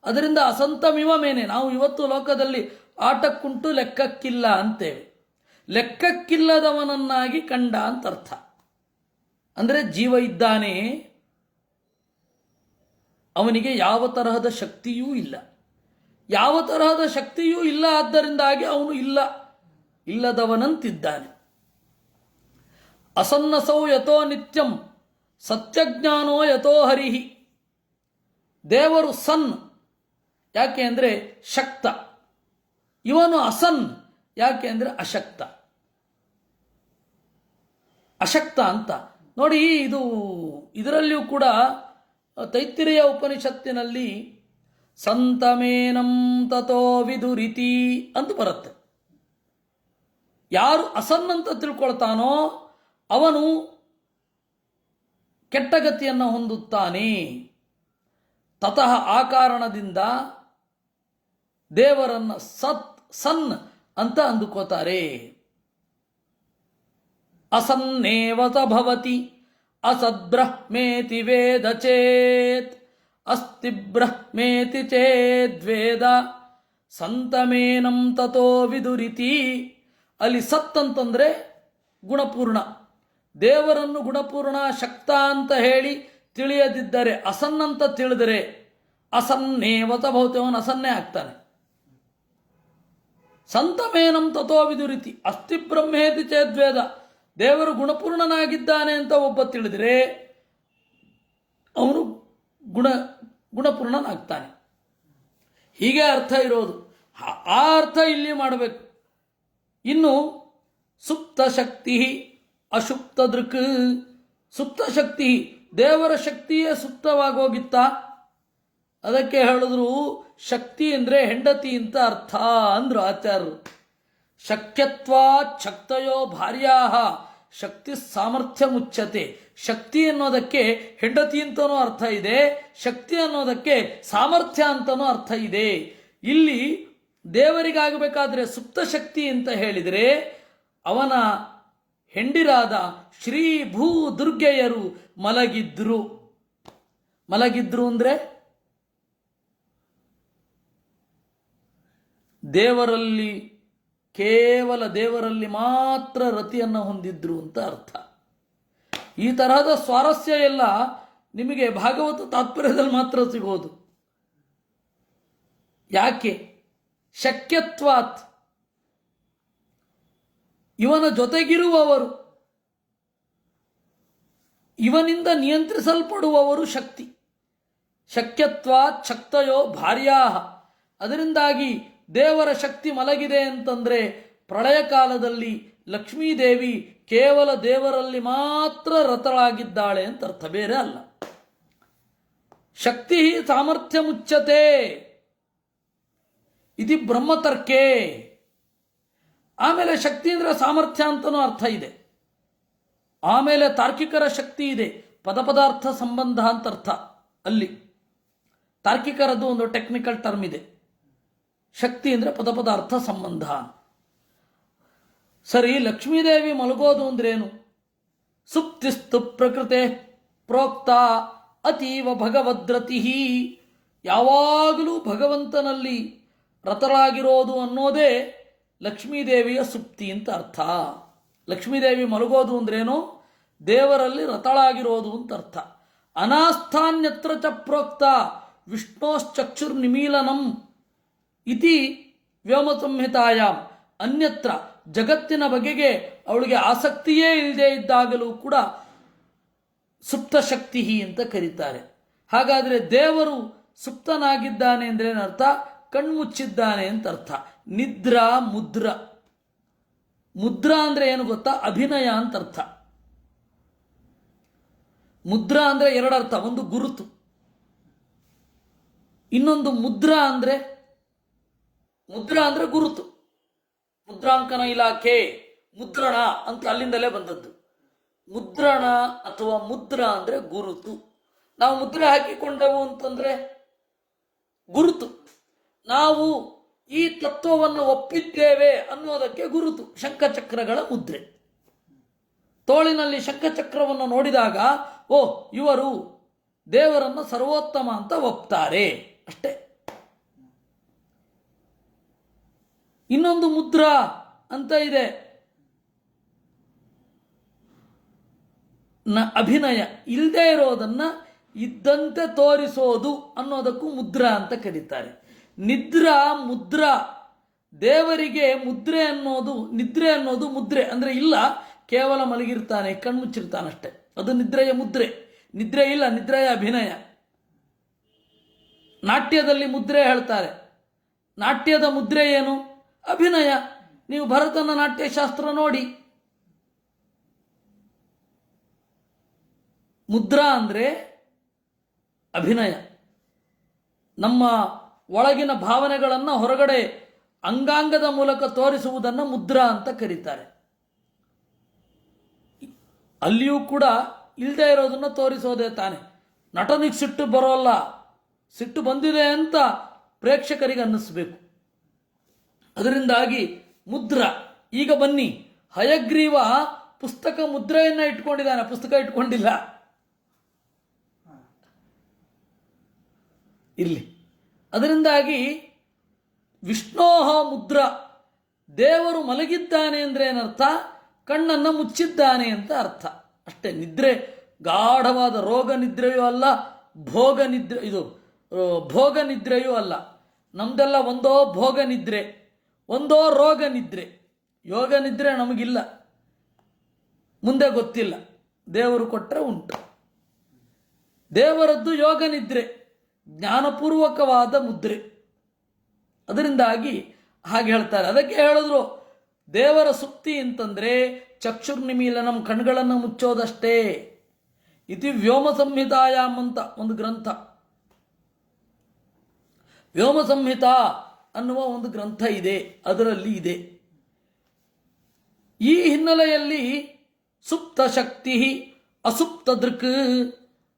ಅದರಿಂದ ಅಸಂತಮಿವ ಮೇನೆ. ನಾವು ಇವತ್ತು ಲೋಕದಲ್ಲಿ ಆಟಕ್ಕುಂಟು ಲೆಕ್ಕಕ್ಕಿಲ್ಲ ಅಂತೇವೆ. ಲೆಕ್ಕಕ್ಕಿಲ್ಲದವನನ್ನಾಗಿ ಕಂಡ ಅಂತ ಅರ್ಥ. ಅಂದರೆ ಜೀವ ಇದ್ದಾನೆ, ಅವನಿಗೆ ಯಾವ ತರಹದ ಶಕ್ತಿಯೂ ಇಲ್ಲ. ಯಾವ ತರಹದ ಶಕ್ತಿಯೂ ಇಲ್ಲ, ಆದ್ದರಿಂದಾಗಿ ಅವನು ಇಲ್ಲ ಇಲ್ಲದವನಂತಿದ್ದಾನೆ. ಅಸನ್ನಸೌ ಯಥೋ ನಿತ್ಯಂ ಸತ್ಯಜ್ಞಾನೋ ಯಥೋ ಹರಿಹಿ. ದೇವರು ಸನ್ ಯಾಕೆ ಅಂದರೆ ಶಕ್ತ, ಇವನು ಅಸನ್ ಯಾಕೆ ಅಂದರೆ ಅಶಕ್ತ. ಅಶಕ್ತ ಅಂತ ನೋಡಿ, ಇದರಲ್ಲಿಯೂ ಕೂಡ ತೈತ್ತಿರೀಯ ಉಪನಿಷತ್ತಿನಲ್ಲಿ ಸಂತಮೇನಂ ತಥೋ ವಿದುರಿತಿ ಅಂತ ಬರುತ್ತೆ. ಯಾರು ಅಸನ್ ಅಂತ ತಿಳ್ಕೊಳ್ತಾನೋ ಅವನು ಕೆಟ್ಟ ಗತಿಯನ್ನು ಹೊಂದುತ್ತಾನೆ. ತತಃ ಆ ಕಾರಣದಿಂದ ದೇವರನ್ನ ಸನ್ ಅಂತ ಅಂದುಕೋತಾರೆ. ಅಸನ್ನೇವತ ಭವತಿ ಅಸದ್ಬ್ರಹ್ಮೇತಿ ವೇದ ಚೇತ್ ಅಸ್ತಿ ಬ್ರಹ್ಮೇತಿ ಚೇದ್ವೇದ ಸಂತಮೇನಂ ತಥೋ ವಿದುರಿತಿ. ಅಲ್ಲಿ ಸತ್ ಅಂತಂದ್ರೆ ಗುಣಪೂರ್ಣ, ದೇವರನ್ನು ಗುಣಪೂರ್ಣ ಶಕ್ತ ಅಂತ ಹೇಳಿ ತಿಳಿಯದಿದ್ದರೆ, ಅಸನ್ ಅಂತ ತಿಳಿದರೆ ಅಸನ್ನೇವತ ಭವತಿ, ಅವನು ಅಸನ್ನೇ ಆಗ್ತಾನೆ. ಸಂತಮೇನಂ ತಥೋ ವಿದುರಿತಿ ಅಸ್ತಿ ಬ್ರಹ್ಮೇತಿ ಚೇದ್ವೇದ, ದೇವರು ಗುಣಪೂರ್ಣನಾಗಿದ್ದಾನೆ ಅಂತ ಒಬ್ಬ ತಿಳಿದರೆ ಅವನು ಗುಣಪೂರ್ಣನಾಗ್ತಾನೆ. ಹೀಗೆ ಅರ್ಥ ಇರೋದು. ಆ ಅರ್ಥ ಇಲ್ಲಿ ಮಾಡಬೇಕು. ಇನ್ನು ಸುಪ್ತ ಶಕ್ತಿ ಅಶುಪ್ತ ದೃಕ್. ಸುಪ್ತ ಶಕ್ತಿ, ದೇವರ ಶಕ್ತಿಯೇ ಸುಪ್ತವಾಗೋಗಿತ್ತ, ಅದಕ್ಕೆ ಹೇಳಿದ್ರು ಶಕ್ತಿ ಅಂದರೆ ಹೆಂಡತಿ ಅಂತ ಅರ್ಥ ಅಂದ್ರು ಆಚಾರ್ಯರು. ಶಕ್ಯತ್ವಾತ್ ಶಕ್ತಯೋ ಭಾರ್ಯಾ ಶಕ್ತಿ ಸಾಮರ್ಥ್ಯ ಮುಚ್ಚತೆ. ಶಕ್ತಿ ಅನ್ನೋದಕ್ಕೆ ಹೆಂಡತಿ ಅಂತನೂ ಅರ್ಥ ಇದೆ, ಶಕ್ತಿ ಅನ್ನೋದಕ್ಕೆ ಸಾಮರ್ಥ್ಯ ಅಂತನೂ ಅರ್ಥ ಇದೆ. ಇಲ್ಲಿ ದೇವರಿಗಾಗಬೇಕಾದ್ರೆ ಸುಪ್ತ ಶಕ್ತಿ ಅಂತ ಹೇಳಿದರೆ ಅವನ ಹೆಂಡಿರಾದ ಶ್ರೀ ಭೂ ದುರ್ಗೆಯರು ಮಲಗಿದ್ರು. ಮಲಗಿದ್ರು ಅಂದ್ರೆ ದೇವರಲ್ಲಿ, ಕೇವಲ ದೇವರಲ್ಲಿ ಮಾತ್ರ ರತಿಯನ್ನು ಹೊಂದಿದ್ರು ಅಂತ ಅರ್ಥ. ಈ ತರಹದ ಸ್ವಾರಸ್ಯ ಎಲ್ಲ ನಿಮಗೆ ಭಾಗವತ ತಾತ್ಪರ್ಯದಲ್ಲಿ ಮಾತ್ರ ಸಿಗೋದು. ಯಾಕೆ? ಶಕ್ಯತ್ವಾತ್, ಇವನ ಜೊತೆಗಿರುವವರು, ಇವನಿಂದ ನಿಯಂತ್ರಿಸಲ್ಪಡುವವರು ಶಕ್ತಿ. ಶಕ್ಯತ್ವಾತ್ ಶಕ್ತಯೋ ಭಾರ್ಯಾ. ಅದರಿಂದಾಗಿ ದೇವರ ಶಕ್ತಿ ಮಲಗಿದೆ ಅಂತಂದ್ರೆ ಪ್ರಳಯ ಕಾಲದಲ್ಲಿ ಲಕ್ಷ್ಮೀದೇವಿ ಕೇವಲ ದೇವರಲ್ಲಿ ಮಾತ್ರ ರತಳಾಗಿದ್ದಾಳೆ ಅಂತ ಅರ್ಥ, ಬೇರೆ ಅಲ್ಲ. ಶಕ್ತಿ ಸಾಮರ್ಥ್ಯ ಮುಚ್ಚತೆ ಇದು ಬ್ರಹ್ಮತರ್ಕೆ. ಆಮೇಲೆ ಶಕ್ತಿ ಅಂದ್ರೆ ಸಾಮರ್ಥ್ಯ ಅಂತನೂ ಅರ್ಥ ಇದೆ. ಆಮೇಲೆ ತಾರ್ಕಿಕರ ಶಕ್ತಿ ಇದೆ, ಪದಾರ್ಥ ಸಂಬಂಧ ಅಂತ ಅರ್ಥ. ಅಲ್ಲಿ ತಾರ್ಕಿಕರದ್ದು ಒಂದು ಟೆಕ್ನಿಕಲ್ ಟರ್ಮ್ ಇದೆ. ಶಕ್ತಿ ಅಂದರೆ ಪದಾರ್ಥ ಸಂಬಂಧ. ಸರಿ, ಲಕ್ಷ್ಮೀದೇವಿ ಮಲಗೋದು ಅಂದ್ರೇನು? ಸುಪ್ತಿಸ್ತು ಪ್ರಕೃತೆ ಪ್ರೋಕ್ತ ಅತೀವ ಭಗವದ್ರತಿ. ಯಾವಾಗಲೂ ಭಗವಂತನಲ್ಲಿ ರತರಾಗಿರೋದು ಅನ್ನೋದೇ ಲಕ್ಷ್ಮೀದೇವಿಯ ಸುಪ್ತಿ ಅಂತ ಅರ್ಥ. ಲಕ್ಷ್ಮೀದೇವಿ ಮಲಗೋದು ಅಂದ್ರೇನು? ದೇವರಲ್ಲಿ ರತಳಾಗಿರೋದು ಅಂತ ಅರ್ಥ. ಅನಾಸ್ಥಾನ್ಯತ್ರ ಚ ಪ್ರೋಕ್ತ ವಿಷ್ಣೋಶ್ಚಕ್ಷುರ್ ನಿಮೀಲನಂ ಇತಿ ವ್ಯೋಮ ಸಂಹಿತಾಯಾಮ್. ಅನ್ಯತ್ರ ಜಗತ್ತಿನ ಬಗೆಗೆ ಅವಳಿಗೆ ಆಸಕ್ತಿಯೇ ಇಲ್ಲದೆ ಇದ್ದಾಗಲೂ ಕೂಡ ಸುಪ್ತ ಶಕ್ತಿ ಅಂತ ಕರೀತಾರೆ. ಹಾಗಾದರೆ ದೇವರು ಸುಪ್ತನಾಗಿದ್ದಾನೆ ಅಂದ್ರೆ ಏನರ್ಥ? ಕಣ್ಮುಚ್ಚಿದ್ದಾನೆ ಅಂತ ಅರ್ಥ. ನಿದ್ರಾ ಮುದ್ರ. ಮುದ್ರಾ ಅಂದ್ರೆ ಏನು ಗೊತ್ತಾ? ಅಭಿನಯ ಅಂತ ಅರ್ಥ. ಮುದ್ರಾ ಅಂದ್ರೆ ಎರಡರ್ಥ. ಒಂದು ಗುರುತು, ಇನ್ನೊಂದು ಮುದ್ರಾ ಅಂದ್ರೆ ಗುರುತು. ಮುದ್ರಾಂಕನ ಇಲಾಖೆ ಮುದ್ರಣ ಅಂತ ಅಲ್ಲಿಂದಲೇ ಬಂದದ್ದು. ಮುದ್ರಣ ಅಥವಾ ಮುದ್ರಾ ಅಂದ್ರೆ ಗುರುತು. ನಾವು ಮುದ್ರೆ ಹಾಕಿಕೊಂಡೆವು ಅಂತಂದ್ರೆ ಗುರುತು. ನಾವು ಈ ತತ್ವವನ್ನು ಒಪ್ಪಿದ್ದೇವೆ ಅನ್ನೋದಕ್ಕೆ ಗುರುತು ಶಂಖಚಕ್ರಗಳ ಮುದ್ರೆ. ತೋಳಿನಲ್ಲಿ ಶಂಖಚಕ್ರವನ್ನು ನೋಡಿದಾಗ ಓ, ಇವರು ದೇವರನ್ನು ಸರ್ವೋತ್ತಮ ಅಂತ ಒಪ್ತಾರೆ ಅಷ್ಟೇ. ಇನ್ನೊಂದು ಮುದ್ರಾ ಅಂತ ಇದೆ, ಅಭಿನಯ. ಇಲ್ಲದೆ ಇರೋದನ್ನ ಇದ್ದಂತೆ ತೋರಿಸೋದು ಅನ್ನೋದಕ್ಕೂ ಮುದ್ರಾ ಅಂತ ಕರೀತಾರೆ. ನಿದ್ರಾ ಮುದ್ರಾ, ದೇವರಿಗೆ ಮುದ್ರೆ ಅನ್ನೋದು, ನಿದ್ರೆ ಅನ್ನೋದು ಮುದ್ರೆ ಅಂದರೆ ಇಲ್ಲ, ಕೇವಲ ಮಲಗಿರ್ತಾನೆ, ಕಣ್ಮುಚ್ಚಿರ್ತಾನಷ್ಟೆ, ಅದು ನಿದ್ರೆಯ ಮುದ್ರೆ. ನಿದ್ರೆ ಇಲ್ಲ, ನಿದ್ರೆಯ ಅಭಿನಯ. ನಾಟ್ಯದಲ್ಲಿ ಮುದ್ರೆ ಹೇಳ್ತಾರೆ. ನಾಟ್ಯದ ಮುದ್ರೆ ಏನು? ಅಭಿನಯ. ನೀವು ಭರತನ ನಾಟ್ಯಶಾಸ್ತ್ರ ನೋಡಿ. ಮುದ್ರಾ ಅಂದರೆ ಅಭಿನಯ. ನಮ್ಮ ಒಳಗಿನ ಭಾವನೆಗಳನ್ನು ಹೊರಗಡೆ ಅಂಗಾಂಗದ ಮೂಲಕ ತೋರಿಸುವುದನ್ನು ಮುದ್ರಾ ಅಂತ ಕರೀತಾರೆ. ಅಲ್ಲಿಯೂ ಕೂಡ ಇಲ್ಲದೆ ಇರೋದನ್ನು ತೋರಿಸೋದೇ ತಾನೆ. ನಟನಿಗೆ ಸಿಟ್ಟು ಬರೋಲ್ಲ, ಸಿಟ್ಟು ಬಂದಿದೆ ಅಂತ ಪ್ರೇಕ್ಷಕರಿಗೆ ಅನ್ನಿಸ್ಬೇಕು. ಅದರಿಂದಾಗಿ ಮುದ್ರಾ. ಈಗ ಬನ್ನಿ, ಹಯಗ್ರೀವ ಪುಸ್ತಕ ಮುದ್ರೆಯನ್ನು ಇಟ್ಕೊಂಡಿದ್ದಾನೆ, ಪುಸ್ತಕ ಇಟ್ಕೊಂಡಿಲ್ಲ. ಇಲ್ಲಿ ಅದರಿಂದಾಗಿ ವಿಷ್ಣೋಹ ಮುದ್ರಾ, ದೇವರು ಮಲಗಿದ್ದಾನೆ ಅಂದರೆ ಏನರ್ಥ? ಕಣ್ಣನ್ನು ಮುಚ್ಚಿದ್ದಾನೆ ಅಂತ ಅರ್ಥ ಅಷ್ಟೇ. ನಿದ್ರೆ ಗಾಢವಾದ ರೋಗ ನಿದ್ರೆಯೂ ಅಲ್ಲ, ಭೋಗ ನಿದ್ರೆ, ಇದು ಭೋಗ ನಿದ್ರೆಯೂ ಅಲ್ಲ. ನಮ್ದೆಲ್ಲ ಒಂದೋ ಭೋಗ ನಿದ್ರೆ, ಒಂದೋ ರೋಗ ನಿದ್ರೆ. ಯೋಗ ನಿದ್ರೆ ನಮಗಿಲ್ಲ, ಮುಂದೆ ಗೊತ್ತಿಲ್ಲ, ದೇವರು ಕೊಟ್ಟರೆ ಉಂಟು. ದೇವರದ್ದು ಯೋಗ ನಿದ್ರೆ, ಜ್ಞಾನಪೂರ್ವಕವಾದ ಮುದ್ರೆ. ಅದರಿಂದಾಗಿ ಹಾಗೆ ಹೇಳ್ತಾರೆ. ಅದಕ್ಕೆ ಹೇಳಿದ್ರು ದೇವರ ಸುಕ್ತಿ ಅಂತಂದರೆ ಚಕ್ಷುರ್ನಿಮೀಲನಂ, ಕಣ್ಗಳನ್ನು ಮುಚ್ಚೋದಷ್ಟೇ. ಇತಿ ವ್ಯೋಮ ಸಂಹಿತಾಯಾಮ್ ಅಂತ ಒಂದು ಗ್ರಂಥ, ವ್ಯೋಮ ಸಂಹಿತಾ ಅನ್ನುವ ಒಂದು ಗ್ರಂಥ ಇದೆ, ಅದರಲ್ಲಿ ಇದೆ. ಈ ಹಿನ್ನೆಲೆಯಲ್ಲಿ ಸುಪ್ತ ಶಕ್ತಿ ಅಸುಪ್ತ ದೃಕ್,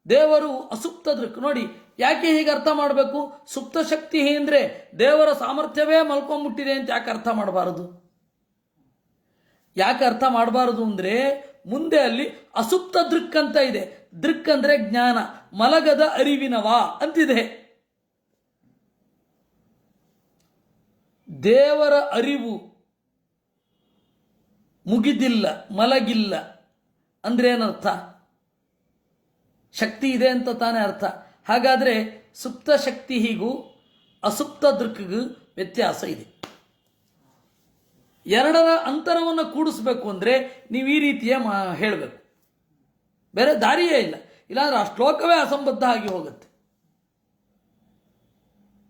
ದೇವರು ಅಸುಪ್ತ ದೃಕ್. ನೋಡಿ ಯಾಕೆ ಹೀಗೆ ಅರ್ಥ ಮಾಡಬೇಕು? ಸುಪ್ತ ಶಕ್ತಿ ಅಂದರೆ ದೇವರ ಸಾಮರ್ಥ್ಯವೇ ಮಲ್ಕೊಂಡ್ಬಿಟ್ಟಿದೆ ಅಂತ ಯಾಕೆ ಅರ್ಥ ಮಾಡಬಾರದು? ಯಾಕೆ ಅರ್ಥ ಮಾಡಬಾರದು ಅಂದರೆ ಮುಂದೆ ಅಲ್ಲಿ ಅಸುಪ್ತ ದೃಕ್ ಅಂತ ಇದೆ. ದೃಕ್ ಅಂದರೆ ಜ್ಞಾನ, ಮಲಗದ ಅರಿವಿನವಾ ಅಂತಿದೆ. ದೇವರ ಅರಿವು ಮುಗಿದಿಲ್ಲ, ಮಲಗಿಲ್ಲ ಅಂದ್ರೆ ಏನರ್ಥ? ಶಕ್ತಿ ಇದೆ ಅಂತ ತಾನೇ ಅರ್ಥ. ಹಾಗಾದರೆ ಸುಪ್ತ ಶಕ್ತಿ ಹೀಗೂ ಅಸುಪ್ತ ದೃಕ್ಕಿಗೂ ವ್ಯತ್ಯಾಸ ಇದೆ. ಎರಡರ ಅಂತರವನ್ನು ಕೂಡಿಸ್ಬೇಕು ಅಂದರೆ ನೀವು ಈ ರೀತಿಯ ಹೇಳಬೇಕು, ಬೇರೆ ದಾರಿಯೇ ಇಲ್ಲ. ಇಲ್ಲಾಂದ್ರೆ ಆ ಶ್ಲೋಕವೇ ಅಸಂಬದ್ಧ ಆಗಿ ಹೋಗುತ್ತೆ.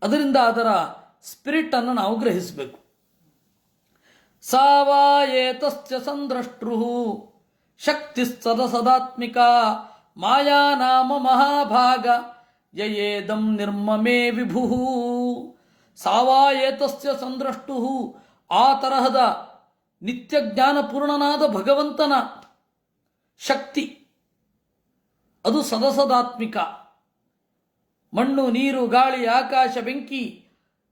ಅದರಿಂದ ಅದರ ಸ್ಪಿರಿಟ್ ಅನ್ನು ನಾವು ಗ್ರಹಿಸಬೇಕು. ಸಾವಾಯೇತಸ್ಯ ಸಂದ್ರಷ್ಟೃ ಶಕ್ತಿ ಸದಸದಾತ್ಮಿಕ ಮಾಯಾ ನಾಮ ಮಹಾಭಾಗ ಯಯೇದಂ ನಿರ್ಮಮೇ ವಿಭು. ಸಾವಾಯೇತಸ್ಯ ಸಂದ್ರಷ್ಟು, ಆ ತರಹದ ನಿತ್ಯ ಜ್ಞಾನಪೂರ್ಣನಾದ ಭಗವಂತನ ಶಕ್ತಿ ಅದು ಸದಸದಾತ್ಮಿಕ. ಮಣ್ಣು, ನೀರು, ಗಾಳಿ, ಆಕಾಶ, ಬೆಂಕಿ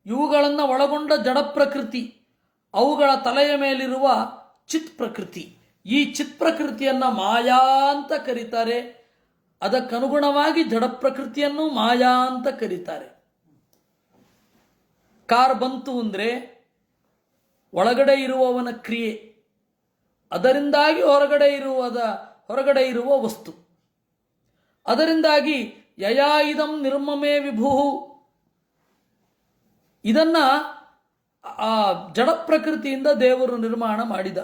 ಇವುಗಳನ್ನು ಒಳಗೊಂಡ ಜಡ ಪ್ರಕೃತಿ, ಅವುಗಳ ತಲೆಯ ಮೇಲಿರುವ ಚಿತ್ ಪ್ರಕೃತಿ. ಈ ಚಿತ್ ಪ್ರಕೃತಿಯನ್ನು ಮಾಯಾ ಅಂತ ಕರೀತಾರೆ. ಅದಕ್ಕನುಗುಣವಾಗಿ ಜಡ ಪ್ರಕೃತಿಯನ್ನು ಮಾಯಾ ಅಂತ ಕರೀತಾರೆ. ಕಾರ್ ಬಂತು ಅಂದರೆ ಒಳಗಡೆ ಇರುವವನ ಕ್ರಿಯೆ, ಅದರಿಂದಾಗಿ ಹೊರಗಡೆ ಇರುವ ವಸ್ತು. ಅದರಿಂದಾಗಿ ಯಯಾ ಇದಂ ನಿರ್ಮಮೇ ವಿಭು, ಇದನ್ನ ಆ ಜಡ ಪ್ರಕೃತಿಯಿಂದ ದೇವರು ನಿರ್ಮಾಣ ಮಾಡಿದ.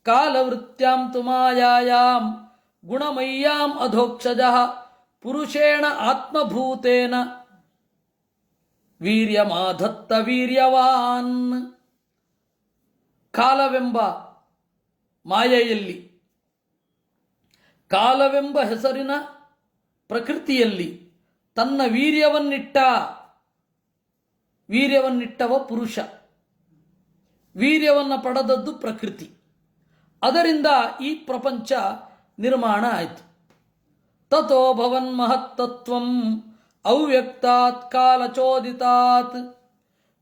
ಕಾಲವೃತ್ಯಾಂ ತು ಮಾಯಾಯಾಂ ಗುಣಮಯ್ಯಾಂ ಅಧೋಕ್ಷಜ ಪುರುಷೇಣ ಆತ್ಮಭೂತೇನ ವೀರ್ಯಮಾಧತ್ತ ವೀರ್ಯವಾನ್. ಕಾಲವೆಂಬ ಮಾಯೆಯಲ್ಲಿ, ಕಾಲವೆಂಬ ಹೆಸರಿನ ಪ್ರಕೃತಿಯಲ್ಲಿ ತನ್ನ ವೀರ್ಯವನ್ನಿಟ್ಟವ ಪುರುಷ, ವೀರ್ಯವನ್ನು ಪಡೆದದ್ದು ಪ್ರಕೃತಿ. ಅದರಿಂದ ಈ ಪ್ರಪಂಚ ನಿರ್ಮಾಣ ಆಯಿತು. ತಥೋ ಭವನ್ ಮಹತ್ತತ್ವಂ ಅವ್ಯಕ್ತಾತ್ ಕಾಲಚೋದಿತಾತ್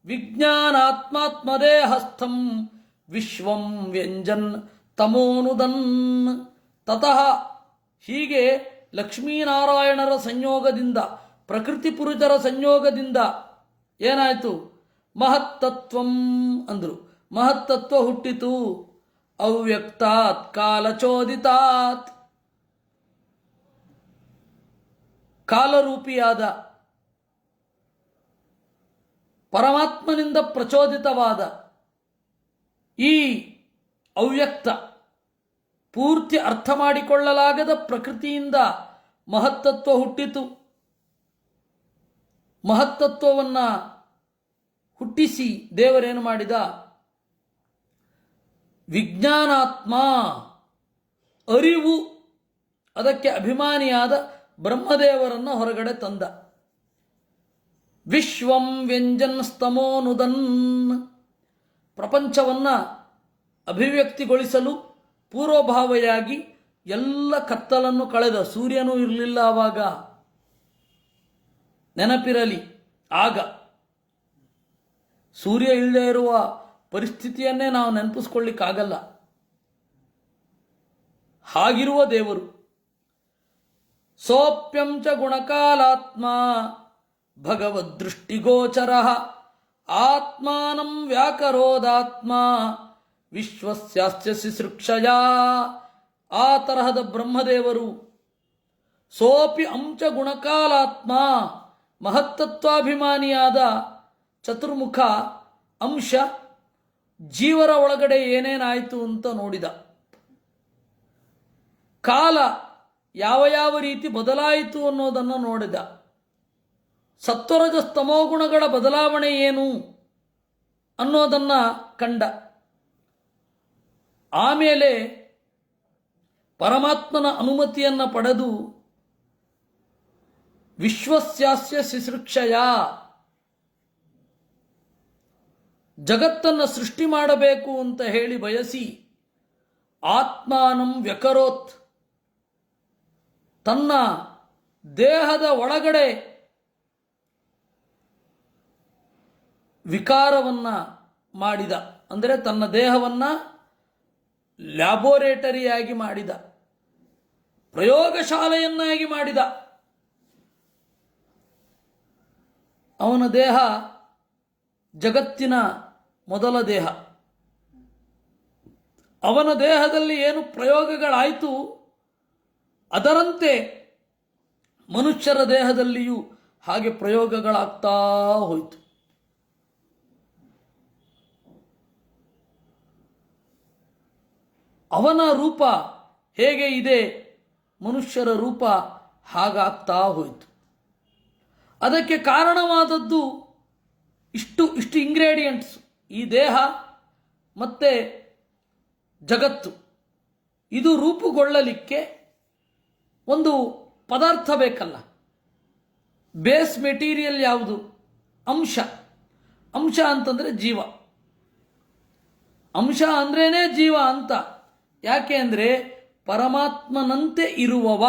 ವಿಜ್ಞಾನಾತ್ಮಾತ್ಮದೇಹಸ್ಥಂ ವಿಶ್ವಂ ವ್ಯಂಜನ್ ತಮೋನುದನ್. ತತಃ, ಹೀಗೆ ಲಕ್ಷ್ಮೀನಾರಾಯಣರ ಸಂಯೋಗದಿಂದ, ಪ್ರಕೃತಿ ಪುರುಷರ ಸಂಯೋಗದಿಂದ ಏನಾಯಿತು? ಮಹತ್ತತ್ವಂ ಅಂದರು. ಮಹತ್ತತ್ವ ಹುಟ್ಟಿತು. ಅವ್ಯಕ್ತಾತ್ ಕಾಲಚೋದಿತಾತ್, ಕಾಲರೂಪಿಯಾದ ಪರಮಾತ್ಮನಿಂದ ಪ್ರಚೋದಿತವಾದ ಈ ಅವ್ಯಕ್ತ ಪೂರ್ತಿ ಅರ್ಥ ಮಾಡಿಕೊಳ್ಳಲಾಗದ ಪ್ರಕೃತಿಯಿಂದ ಮಹತ್ತತ್ವ ಹುಟ್ಟಿತು. ಮಹತ್ತತ್ವವನ್ನು ಹುಟ್ಟಿಸಿ ದೇವರೇನು ಮಾಡಿದ? ವಿಜ್ಞಾನಾತ್ಮ, ಅರಿವು, ಅದಕ್ಕೆ ಅಭಿಮಾನಿಯಾದ ಬ್ರಹ್ಮದೇವರನ್ನು ಹೊರಗಡೆ ತಂದ. ವಿಶ್ವಂ ವ್ಯಂಜನ್ ಸ್ತಮೋನುದನ್, ಪ್ರಪಂಚವನ್ನು ಅಭಿವ್ಯಕ್ತಿಗೊಳಿಸಲು ಪೂರ್ವಭಾವಿಯಾಗಿ ಎಲ್ಲ ಕತ್ತಲನ್ನು ಕಳೆದ. ಸೂರ್ಯನೂ ಇರಲಿಲ್ಲ ಆವಾಗ, ನೆನಪಿರಲಿ. ಆಗ ಸೂರ್ಯ ಇಲ್ಲದೆ ಇರುವ ಪರಿಸ್ಥಿತಿಯನ್ನೇ ನಾವು ನೆನಪಿಸ್ಕೊಳ್ಳಿಕ್ಕಾಗಲ್ಲ. ಹಾಗಿರುವ ದೇವರು. ಸೋಪ್ಯಂ ಚ ಗುಣಕಾಲಾತ್ಮ ಭಗವದ್ದೃಷ್ಟಿಗೋಚರ ಆತ್ಮಾನಂ ವ್ಯಾಕರೋದಾತ್ಮ ವಿಶ್ವಸ್ಯಾಸ್ಯ ಸಿಸೃಕ್ಷಯ. ಆ ತರಹದ ಬ್ರಹ್ಮದೇವರು. ಸೋಪಿ ಅಂಚ ಗುಣಕಾಲಾತ್ಮ, ಮಹತ್ತತ್ವಾಭಿಮಾನಿಯಾದ ಚತುರ್ಮುಖ ಅಂಶ ಜೀವರ ಒಳಗಡೆ ಏನೇನಾಯಿತು ಅಂತ ನೋಡಿದ. ಕಾಲ ಯಾವ ಯಾವ ರೀತಿ ಬದಲಾಯಿತು ಅನ್ನೋದನ್ನು ನೋಡಿದ. ಸತ್ವರಜ ಸ್ತಮೋಗುಣಗಳ ಬದಲಾವಣೆ ಏನು ಅನ್ನೋದನ್ನು ಕಂಡ. ಆಮೇಲೆ ಪರಮಾತ್ಮನ ಅನುಮತಿಯನ್ನು ಪಡೆದು ವಿಶ್ವಸ್ಯಾಸ್ಯ ಸಿಸೃಕ್ಷಯ, ಜಗತ್ತನ್ನು ಸೃಷ್ಟಿ ಮಾಡಬೇಕು ಅಂತ ಹೇಳಿ ಬಯಸಿ ಆತ್ಮಾನಂ ವ್ಯಕರೋತ್, ತನ್ನ ದೇಹದ ಒಳಗಡೆ ವಿಕಾರವನ್ನು ಮಾಡಿದ. ಅಂದರೆ ತನ್ನ ದೇಹವನ್ನು ಲ್ಯಾಬೋರೇಟರಿಯಾಗಿ ಮಾಡಿದ, ಪ್ರಯೋಗಶಾಲೆಯನ್ನಾಗಿ ಮಾಡಿದ. ಅವನ ದೇಹ ಜಗತ್ತಿನ ಮೊದಲ ದೇಹ. ಅವನ ದೇಹದಲ್ಲಿ ಏನು ಪ್ರಯೋಗಗಳಾಯಿತು ಅದರಂತೆ ಮನುಷ್ಯರ ದೇಹದಲ್ಲಿಯೂ ಹಾಗೆ ಪ್ರಯೋಗಗಳಾಗ್ತಾ ಹೋಯಿತು. ಅವನ ರೂಪ ಹೇಗೆ ಇದೆ, ಮನುಷ್ಯರ ರೂಪ ಹಾಗಾಗ್ತಾ ಹೋಯಿತು. ಅದಕ್ಕೆ ಕಾರಣವಾದದ್ದು ಇಷ್ಟು ಇಂಗ್ರೀಡಿಯೆಂಟ್ಸ್. ಈ ದೇಹ ಮತ್ತು ಜಗತ್ತು ಇದು ರೂಪುಗೊಳ್ಳಲಿಕ್ಕೆ ಒಂದು ಪದಾರ್ಥ ಬೇಕಲ್ಲ. ಬೇಸ್ ಮೆಟೀರಿಯಲ್ ಯಾವುದು? ಅಂಶ. ಅಂಶ ಅಂತಂದರೆ ಜೀವ. ಅಂಶ ಅಂದ್ರೇನೆ ಜೀವ ಅಂತ. ಯಾಕೆ ಅಂದರೆ ಪರಮಾತ್ಮನಂತೆ ಇರುವವ.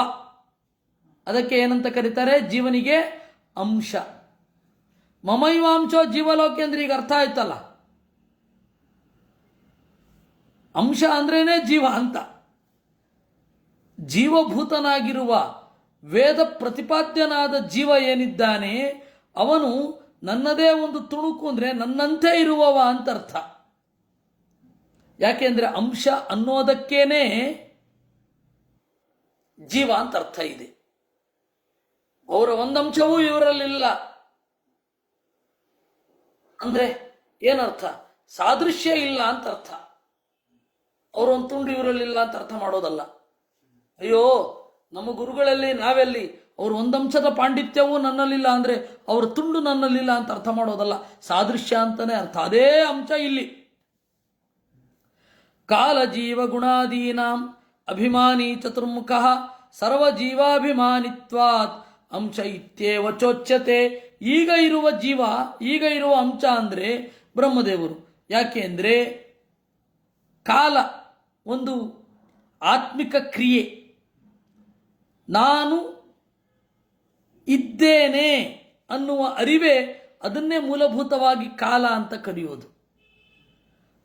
ಅದಕ್ಕೆ ಏನಂತ ಕರೀತಾರೆ? ಜೀವನಿಗೆ ಅಂಶ. ಮಮೈವಾಂಶೋ ಜೀವಲೋಕೆ ಅಂದ್ರೆ ಈಗ ಅರ್ಥ ಆಯ್ತಲ್ಲ. ಅಂಶ ಅಂದ್ರೇನೆ ಜೀವ ಅಂತ. ಜೀವಭೂತನಾಗಿರುವ ವೇದ ಪ್ರತಿಪಾದ್ಯನಾದ ಜೀವ ಏನಿದ್ದಾನೆ ಅವನು ನನ್ನದೇ ಒಂದು ತುಣುಕು ಅಂದರೆ ನನ್ನಂತೆ ಇರುವವ ಅಂತ ಅರ್ಥ. ಯಾಕೆಂದ್ರೆ ಅಂಶ ಅನ್ನೋದಕ್ಕೇನೆ ಜೀವ ಅಂತ ಅರ್ಥ ಇದೆ. ಅವರ ಒಂದಂಶವೂ ಇವರಲ್ಲಿಲ್ಲ ಅಂದ್ರೆ ಏನರ್ಥ? ಸಾದೃಶ್ಯ ಇಲ್ಲ ಅಂತ ಅರ್ಥ. ಅವರೊಂದು ತುಂಡು ಇವರಲ್ಲಿಲ್ಲ ಅಂತ ಅರ್ಥ ಮಾಡೋದಲ್ಲ. ಅಯ್ಯೋ ನಮ್ಮ ಗುರುಗಳಲ್ಲಿ ನಾವೆಲ್ಲಿ, ಅವರು ಒಂದಂಶದ ಪಾಂಡಿತ್ಯವೂ ನನ್ನಲ್ಲಿಲ್ಲ ಅಂದ್ರೆ ಅವ್ರ ತುಂಡು ನನ್ನಲ್ಲಿಲ್ಲ ಅಂತ ಅರ್ಥ ಮಾಡೋದಲ್ಲ. ಸಾದೃಶ್ಯ ಅಂತಾನೆ ಅರ್ಥ. ಅದೇ ಅಂಶ ಇಲ್ಲಿ. ಕಾಲ ಜೀವ ಗುಣಾದೀನಾಂ ಅಭಿಮಾನಿ ಚತುರ್ಮುಖ ಸರ್ವಜೀವಾಭಿಮಾನಿತ್ವಾತ್ ಅಂಶ ಇತ್ಯೇವ ಚೋಚ್ಯತೆ. ಈಗ ಇರುವ ಜೀವ, ಈಗ ಇರುವ ಅಂಶ ಅಂದರೆ ಬ್ರಹ್ಮದೇವರು. ಯಾಕೆ ಅಂದರೆ ಕಾಲ ಒಂದು ಆತ್ಮಿಕ ಕ್ರಿಯೆ. ನಾನು ಇದ್ದೇನೆ ಅನ್ನುವ ಅರಿವೇ ಅದನ್ನೇ ಮೂಲಭೂತವಾಗಿ ಕಾಲ ಅಂತ ಕರೆಯೋದು.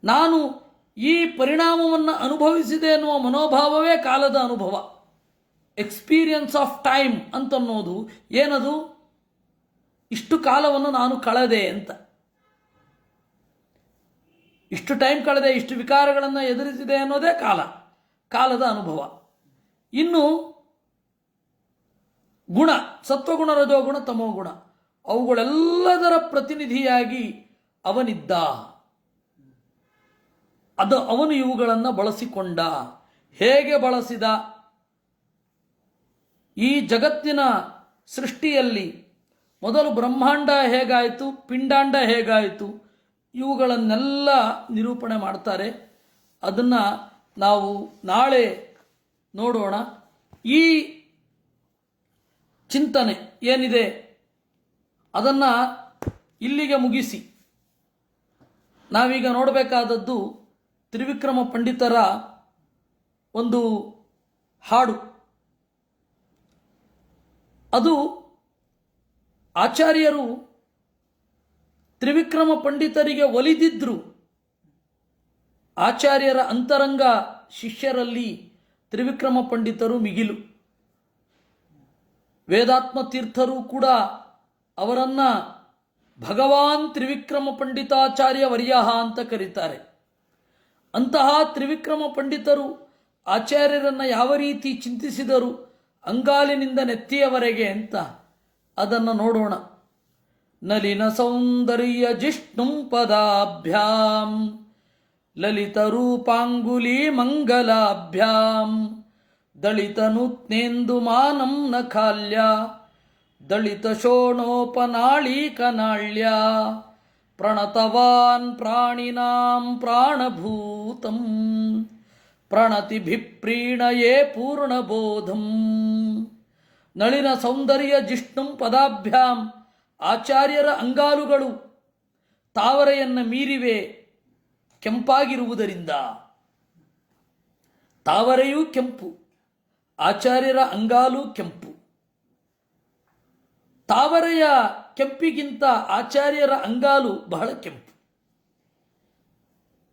ನಾನು ಈ ಪರಿಣಾಮವನ್ನು ಅನುಭವಿಸಿದೆ ಎನ್ನುವ ಮನೋಭಾವವೇ ಕಾಲದ ಅನುಭವ. ಎಕ್ಸ್ಪೀರಿಯನ್ಸ್ ಆಫ್ ಟೈಮ್ ಅಂತನ್ನೋದು ಏನದು? ಇಷ್ಟು ಕಾಲವನ್ನು ನಾನು ಕಳೆದೆ ಅಂತ. ಇಷ್ಟು ಟೈಮ್ ಕಳೆದೆ, ಇಷ್ಟು ವಿಕಾರಗಳನ್ನು ಎದುರಿಸಿದೆ ಅನ್ನೋದೇ ಕಾಲ, ಕಾಲದ ಅನುಭವ. ಇನ್ನು ಗುಣ, ಸತ್ವಗುಣ, ರಜೋಗುಣ, ತಮೋಗುಣ, ಅವುಗಳೆಲ್ಲದರ ಪ್ರತಿನಿಧಿಯಾಗಿ ಅವನಿದ್ದ. ಅವನು ಇವುಗಳನ್ನು ಬಳಸಿಕೊಂಡ. ಹೇಗೆ ಬಳಸಿದ? ಈ ಜಗತ್ತಿನ ಸೃಷ್ಟಿಯಲ್ಲಿ ಮೊದಲು ಬ್ರಹ್ಮಾಂಡ ಹೇಗಾಯಿತು, ಪಿಂಡಾಂಡ ಹೇಗಾಯಿತು, ಇವುಗಳನ್ನೆಲ್ಲ ನಿರೂಪಣೆ ಮಾಡ್ತಾರೆ. ಅದನ್ನು ನಾವು ನಾಳೆ ನೋಡೋಣ. ಈ ಚಿಂತನೆ ಏನಿದೆ ಅದನ್ನು ಇಲ್ಲಿಗೆ ಮುಗಿಸಿ ನಾವೀಗ ನೋಡಬೇಕಾದದ್ದು ತ್ರಿವಿಕ್ರಮ ಪಂಡಿತರ ಒಂದು ಹಾಡು. ಅದು ಆಚಾರ್ಯರು ತ್ರಿವಿಕ್ರಮ ಪಂಡಿತರಿಗೆ ಒಲಿದಿದ್ರು. ಆಚಾರ್ಯರ ಅಂತರಂಗ ಶಿಷ್ಯರಲ್ಲಿ ತ್ರಿವಿಕ್ರಮ ಪಂಡಿತರು ಮಿಗಿಲು. ವೇದಾತ್ಮ ತೀರ್ಥರು ಕೂಡ ಅವರನ್ನ ಭಗವಾನ್ ತ್ರಿವಿಕ್ರಮ ಪಂಡಿತಾಚಾರ್ಯ ವರ್ಯಃ ಅಂತ ಕರೀತಾರೆ. ಅಂತಹ ತ್ರಿವಿಕ್ರಮ ಪಂಡಿತರು ಆಚಾರ್ಯರನ್ನ ಯಾವ ರೀತಿ ಚಿಂತಿಸಿದರು ಅಂಗಾಲಿನಿಂದ ನೆತ್ತಿಯವರೆಗೆ ಅಂತ ಅದನ್ನು ನೋಡೋಣ. ನಲಿನ ಸೌಂದರ್ಯ ಜಿಷ್ಣುಂ ಪದಾಭ್ಯಾಂ ಲಲಿತ ರೂಪಾಂಗುಲಿ ಮಂಗಲಾಭ್ಯಾಂ ದಳಿತ ನೂತ್ನೇಂದು ಮಾನಂ ನಖಾಲ್ಯ ದಳಿತ ಶೋಣೋಪನಾಳೀಕನಾಳ್ಯ ಪ್ರಣತವಾನ್ ಪ್ರಾಣಿನಾಂ ಪ್ರಾಣಭೂತಂ ಪ್ರಣತಿಭಿಪ್ರೀಣಯೇ ಪೂರ್ಣಬೋಧಂ. ನಳಿನ ಸೌಂದರ್ಯ ಜಿಷ್ಣುಂ ಪದಾಭ್ಯಾಂ, ಆಚಾರ್ಯರ ಅಂಗಾಲುಗಳು ತಾವರೆಯನ್ನು ಮೀರಿವೆ ಕೆಂಪಾಗಿರುವುದರಿಂದ. ತಾವರೆಯೂ ಕೆಂಪು, ಆಚಾರ್ಯರ ಅಂಗಾಲು ಕೆಂಪು. ತಾವರೆಯ ಕೆಂಪಿಗಿಂತ ಆಚಾರ್ಯರ ಅಂಗಾಲು ಬಹಳ ಕೆಂಪು.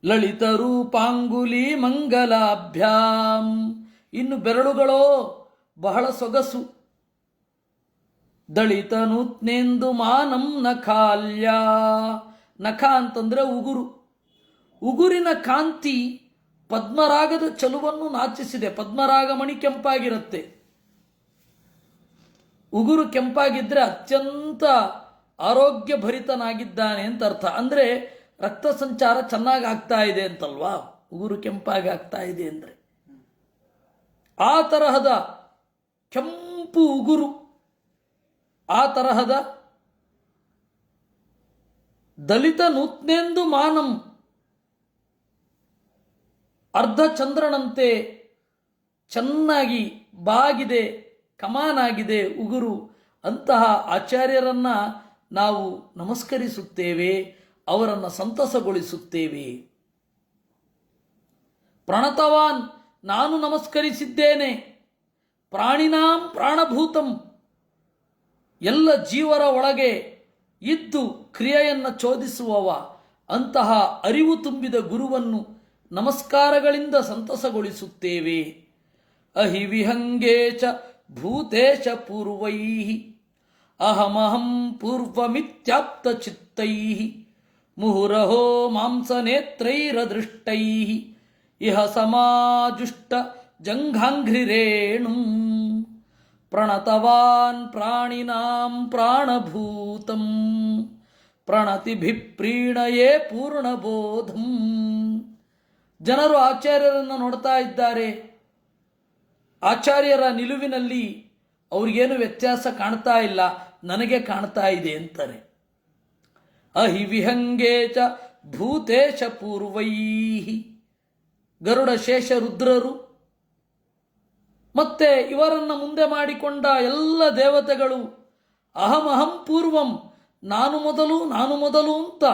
ಲಲಿತ ರೂಪಾಂಗುಲಿ ಮಂಗಲಾಭ್ಯಾಂ, ಇನ್ನು ಬೆರಳುಗಳೋ ಬಹಳ ಸೊಗಸು. ದಳಿತ ನೂತ್ನೇಂದು ಮಾನಂ ನಖಾಲ್ಯ, ನಖ ಅಂತಂದ್ರೆ ಉಗುರು. ಉಗುರಿನ ಕಾಂತಿ ಪದ್ಮರಾಗದ ಚಲುವನ್ನು ನಾಚಿಸಿದೆ. ಪದ್ಮರಾಗಮಣಿ ಕೆಂಪಾಗಿರುತ್ತೆ. ಉಗುರು ಕೆಂಪಾಗಿದ್ರೆ ಅತ್ಯಂತ ಆರೋಗ್ಯ ಭರಿತನಾಗಿದ್ದಾನೆ ಅಂತ ಅರ್ಥ. ಅಂದ್ರೆ ರಕ್ತ ಸಂಚಾರ ಚೆನ್ನಾಗಿ ಆಗ್ತಾ ಇದೆ ಅಂತಲ್ವಾ, ಉಗುರು ಕೆಂಪಾಗಿ ಆಗ್ತಾ ಇದೆ ಅಂದ್ರೆ. ಆ ತರಹದ ಕೆಂಪು ಉಗುರು, ಆ ತರಹದ ದಲಿತ ನೂತ್ನೇಂದು ಮಾನಂ, ಅರ್ಧ ಚಂದ್ರನಂತೆ ಚೆನ್ನಾಗಿ ಬಾಗಿದೆ, ಕಮಾನಾಗಿದೆ ಉಗುರು. ಅಂತಹ ಆಚಾರ್ಯರನ್ನ ನಾವು ನಮಸ್ಕರಿಸುತ್ತೇವೆ, ಅವರನ್ನು ಸಂತಸಗೊಳಿಸುತ್ತೇವೆ. ಪ್ರಣತವಾನ್, ನಾನು ನಮಸ್ಕರಿಸಿದ್ದೇನೆ. ಪ್ರಾಣಿನಾಂ ಪ್ರಾಣಭೂತಂ, ಎಲ್ಲ ಜೀವರ ಒಳಗೆ ಇದ್ದು ಕ್ರಿಯೆಯನ್ನು ಚೋದಿಸುವವ, ಅಂತಹ ಅರಿವು ತುಂಬಿದ ಗುರುವನ್ನು ನಮಸ್ಕಾರಗಳಿಂದ ಸಂತಸಗೊಳಿಸುತ್ತೇವೆ. ಅಹಿವಿಹಂಗೇಚ ಭೂತೇಶ ಪೂರ್ವೈಃ ಅಹಮಹಂ ಪೂರ್ವಮಿತ್ಯಾಪ್ತ ಚಿತ್ತೈಃ ಮುಹುರಹೋ ಮಾಂಸನೇತ್ರೈರದೃಷ್ಟೈಃ ಇಹ ಸಮಾಜುಷ್ಟ ಜಂಘಾಂಘ್ರಿರೇಣುಂ ಪ್ರಣತವಾನ್ ಪ್ರಾಣಿನಾಂ ಪ್ರಾಣಭೂತಂ ಪ್ರಣತಿಭಿಪ್ರೀಣಯೇ ಪೂರ್ಣಬೋಧಂ. ಜನರು ಆಚಾರ್ಯರನ್ನು ನೋಡ್ತಾ ಇದ್ದಾರೆ. ಆಚಾರ್ಯರ ನಿಲುವಿನಲ್ಲಿ ಅವ್ರಿಗೇನು ವ್ಯತ್ಯಾಸ ಕಾಣ್ತಾ ಇಲ್ಲ, ನನಗೆ ಕಾಣ್ತಾ ಇದೆ ಅಂತಾರೆ. ಅಹಿವಿಹಂಗೇಚ ಭೂತೇಶ ಪೂರ್ವೈಃ, ಗರುಡ ಶೇಷ ರುದ್ರರು ಮತ್ತೆ ಇವರನ್ನು ಮುಂದೆ ಮಾಡಿಕೊಂಡ ಎಲ್ಲ ದೇವತೆಗಳು ಅಹಮಹಂ ಪೂರ್ವಂ, ನಾನು ಮೊದಲು ನಾನು ಮೊದಲು ಅಂತ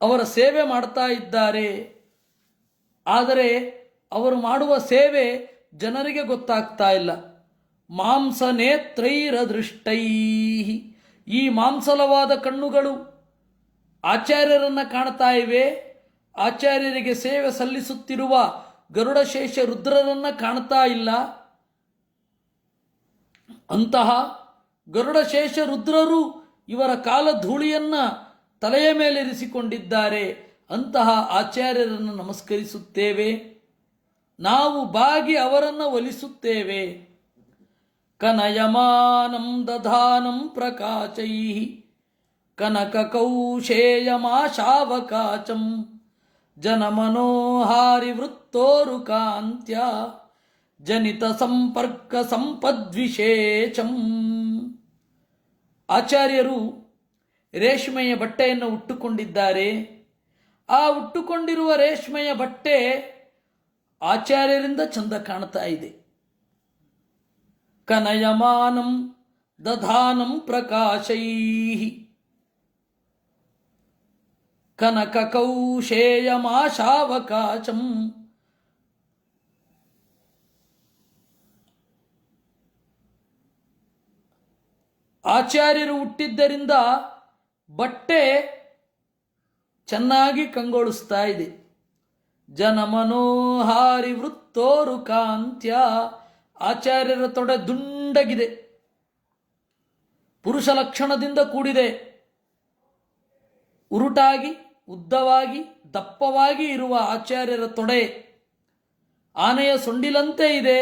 ಅವರ ಸೇವೆ ಮಾಡ್ತಾ ಇದ್ದಾರೆ. ಆದರೆ ಅವರು ಮಾಡುವ ಸೇವೆ ಜನರಿಗೆ ಗೊತ್ತಾಗ್ತಾ ಇಲ್ಲ. ಮಾಂಸ ನೇತ್ರೈರದೃಷ್ಟೈ, ಈ ಮಾಂಸಲವಾದ ಕಣ್ಣುಗಳು ಆಚಾರ್ಯರನ್ನ ಕಾಣ್ತಾ ಇವೆ. ಆಚಾರ್ಯರಿಗೆ ಸೇವೆ ಸಲ್ಲಿಸುತ್ತಿರುವ ಗರುಡಶೇಷ ರುದ್ರರನ್ನ ಕಾಣ್ತಾ ಇಲ್ಲ. ಅಂತಹ ಗರುಡಶೇಷ ರುದ್ರರು ಇವರ ಕಾಲ ಧೂಳಿಯನ್ನ ತಲೆಯ ಮೇಲಿರಿಸಿಕೊಂಡಿದ್ದಾರೆ. ಅಂತಹ ಆಚಾರ್ಯರನ್ನು ನಮಸ್ಕರಿಸುತ್ತೇವೆ. ನಾವು ಬಾಗಿ ಅವರನ್ನು ಒಲಿಸುತ್ತೇವೆ. ಕನಯಮಾನಂ ದಧಾನಂ ಪ್ರಕಾಶೈಃ ಕನಕ ಕೌಶೇಯಮಾಶಾವಕಾಚಂ ಜನಮನೋಹಾರಿ ವೃತ್ತೋರು ಕಾಂತ್ಯ ಜನಿತ ಸಂಪರ್ಕ ಸಂಪದ್ವಿಶೇಷಂ. ಆಚಾರ್ಯರು ರೇಷ್ಮೆಯ ಬಟ್ಟೆಯನ್ನು ಉಟ್ಟುಕೊಂಡಿದ್ದಾರೆ. ಆ ಉಟ್ಟುಕೊಂಡಿರುವ ರೇಷ್ಮೆಯ ಬಟ್ಟೆ ಆಚಾರ್ಯರಿಂದ ಚಂದ ಕಾಣ್ತಾ ಇದೆ. ಕನಯಮಾನಂ ದಧಾನಂ ಪ್ರಕಾಶೈಃ ಕನಕ ಕೌಶೇಯಮಾಶಾವಕಾಶಂ. ಆಚಾರ್ಯರು ಹುಟ್ಟಿದ್ದರಿಂದ ಬಟ್ಟೆ ಚೆನ್ನಾಗಿ ಕಂಗೊಳಿಸ್ತಾ ಇದೆ. ಜನಮನೋಹಾರಿ ವೃತ್ತೋರು ಕಾಂತ್ಯ. ಆಚಾರ್ಯರ ತೊಡೆ ದುಂಡಗಿದೆ, ಪುರುಷ ಲಕ್ಷಣದಿಂದ ಕೂಡಿದೆ. ಉರುಟಾಗಿ ಉದ್ದವಾಗಿ ದಪ್ಪವಾಗಿ ಇರುವ ಆಚಾರ್ಯರ ತೊಡೆ ಆನೆಯ ಸೊಂಡಿಲಂತೆ ಇದೆ.